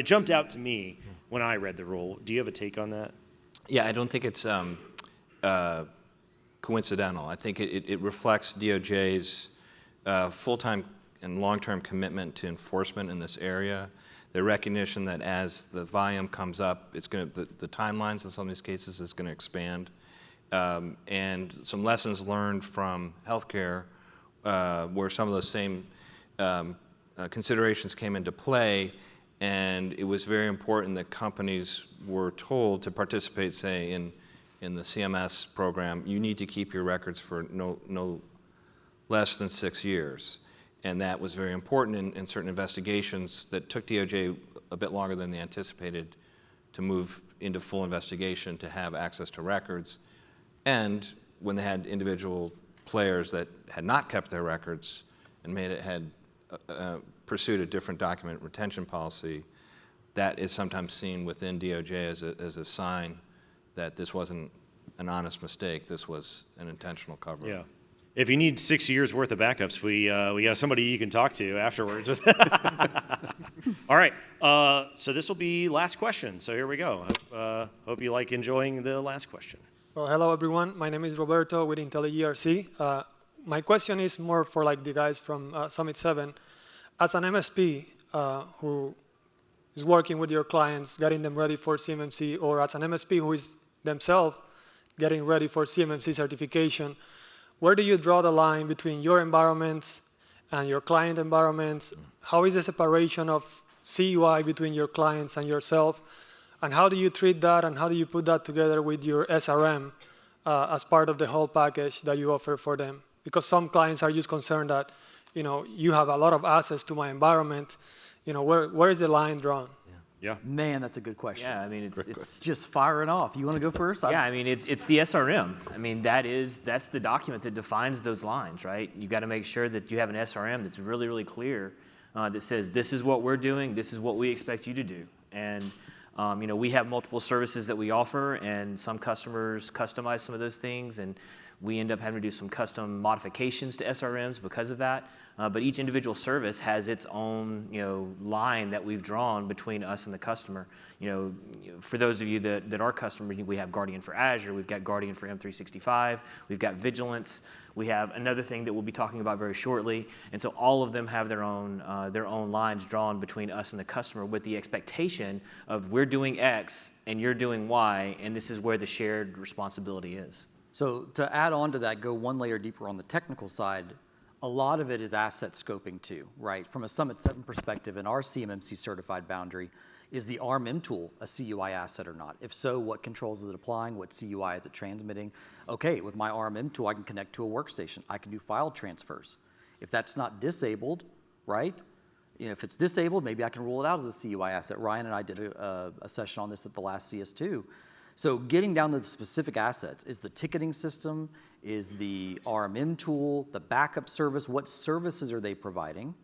S1: jumped out to me when I read the rule. Do you have a take on that?
S4: Yeah, I don't think it's coincidental. I think it reflects DOJ's full-time and long-term commitment to enforcement in this area. The recognition that as the volume comes up, the timelines in some of these cases is going to expand. And some lessons learned from healthcare where some of those same considerations came into play, and it was very important that companies were told to participate, say, in the CMS program. You need to keep your records for no less than 6 years. And that was very important in certain investigations that took DOJ a bit longer than they anticipated to move into full investigation, to have access to records. And when they had individual players that had not kept their records and had pursued a different document retention policy, that is sometimes seen within DOJ as a sign that this wasn't an honest mistake, this was an intentional cover-up.
S1: Yeah. If you need 6 years worth of backups, we got somebody you can talk to afterwards. All right, so this will be last question. So here we go. Hope you like enjoying the last question.
S16: Well, hello everyone. My name is Roberto with IntelliGRC. My question is more for like the guys from Summit 7. As an MSP who is working with your clients, getting them ready for CMMC, or as an MSP who is themselves getting ready for CMMC certification, where do you draw the line between your environments and your client environments? How is the separation of CUI between your clients and yourself? And how do you treat that, and how do you put that together with your SRM as part of the whole package that you offer for them? Because some clients are just concerned that, you know, you have a lot of access to my environment. You know, where is the line drawn?
S1: Yeah.
S3: Man, that's a good question.
S5: Yeah, I mean, it's
S3: Just firing off. You want to go first?
S5: Yeah, I mean, it's the SRM. I mean, that's the document that defines those lines, right? You got to make sure that you have an SRM that's really, really clear that says this is what we're doing, this is what we expect you to do. And you know, we have multiple services that we offer, and some customers customize some of those things, and we end up having to do some custom modifications to SRMs because of that. But each individual service has its own, you know, line that we've drawn between us and the customer. You know, for those of you that are customers, we have Guardian for Azure, we've got Guardian for M365, we've got Vigilance, we have another thing that we'll be talking about very shortly. And so all of them have their own lines drawn between us and the customer, with the expectation of we're doing X and you're doing Y, and this is where the shared responsibility is.
S3: So to add on to that, go one layer deeper on the technical side, a lot of it is asset scoping too, right? From a Summit 7 perspective, in our CMMC certified boundary, is the RMM tool a CUI asset or not? If so, what controls is it applying? What CUI is it transmitting? Okay, with my RMM tool, I can connect to a workstation. I can do file transfers. If that's not disabled, right? You know, if it's disabled, maybe I can rule it out as a CUI asset. Ryan and I did a session on this at the last CS2. So getting down to the specific assets, is the ticketing system, is the RMM tool, the backup service, what services are they providing?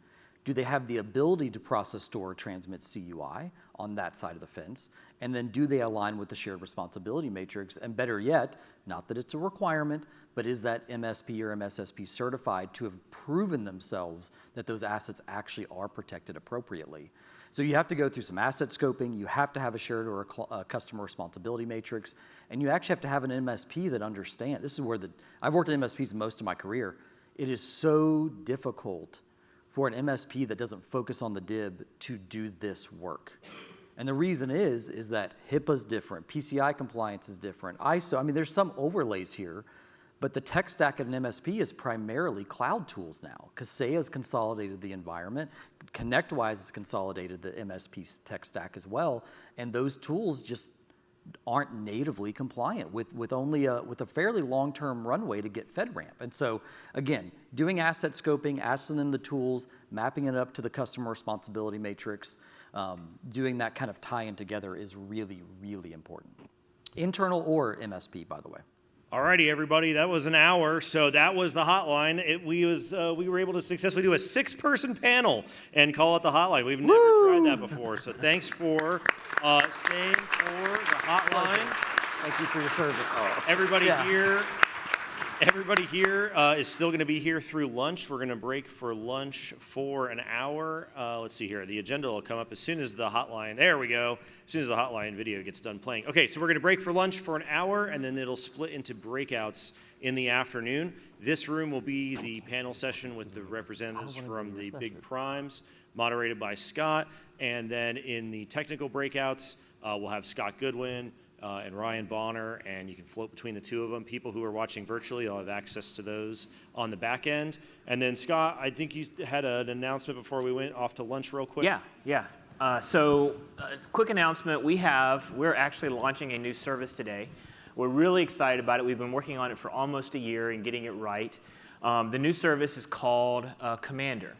S3: Do they have the ability to process, store, transmit CUI on that side of the fence? And then do they align with the shared responsibility matrix? And better yet, not that it's a requirement, but is that MSP or MSSP certified to have proven themselves that those assets actually are protected appropriately? So you have to go through some asset scoping, you have to have a shared or a customer responsibility matrix, and you actually have to have an MSP that understands. This is where I've worked at MSPs most of my career. It is so difficult for an MSP that doesn't focus on the DIB to do this work. And the reason is that HIPAA's different, PCI compliance is different, ISO, I mean, there's some overlays here, but the tech stack at an MSP is primarily cloud tools now, Kaseya has consolidated the environment, ConnectWise has consolidated the MSP tech stack as well, and those tools just aren't natively compliant with a fairly long-term runway to get FedRAMP. And so, again, doing asset scoping, asking them the tools, mapping it up to the customer responsibility matrix, doing that kind of tie-in together is really, really important. Internal or MSP, by the way.
S1: Alrighty, everybody, that was an hour, so that was the hotline. We were able to successfully do a 6-person panel and call it the hotline. We've never tried that before, so thanks for staying for the hotline.
S3: Thank you for your service.
S1: Everybody here is still going to be here through lunch. We're going to break for lunch for an hour. Let's see here. The agenda will come up as soon as the hotline, there we go, as soon as the hotline video gets done playing. Okay, so we're going to break for lunch for an hour, and then it'll split into breakouts in the afternoon. This room will be the panel session with the representatives from the big primes, moderated by Scott. And then in the technical breakouts, we'll have Scott Goodwin, and Ryan Bonner, and you can float between the two of them. People who are watching virtually will have access to those on the back end. And then, Scott, I think you had an announcement before we went off to lunch real quick.
S5: Yeah. So, quick announcement. We're actually launching a new service today. We're really excited about it. We've been working on it for almost a year and getting it right. The new service is called Commander.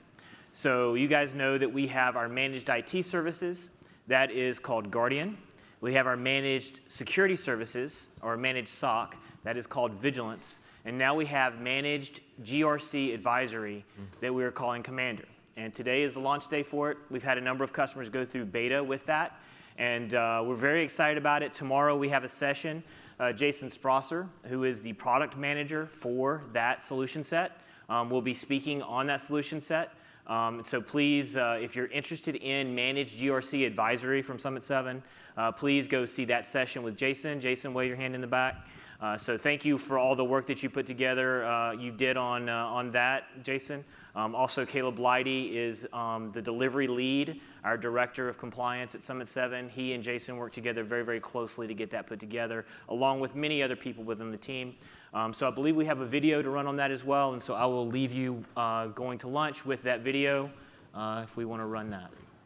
S5: So you guys know that we have our managed IT services. That is called Guardian. We have our managed security services, or managed SOC, that is called Vigilance. And now we have managed GRC advisory that we are calling Commander. And today is the launch day for it. We've had a number of customers go through beta with that. And we're very excited about it. Tomorrow we have a session. Jason Sprosser, who is the product manager for that solution set, will be speaking on that solution set. So please, if you're interested in managed GRC advisory from Summit 7, please go see that session with Jason. Jason, wave your hand in the back. So thank you for all the work that you put together, you did on that, Jason. Also, Caleb Leidy is the delivery lead, our director of compliance at Summit 7. He and Jason work together very, very closely to get that put together, along with many other people within the team. So I believe we have a video to run on that as well, and so I will leave you going to lunch with that video if we want to run that.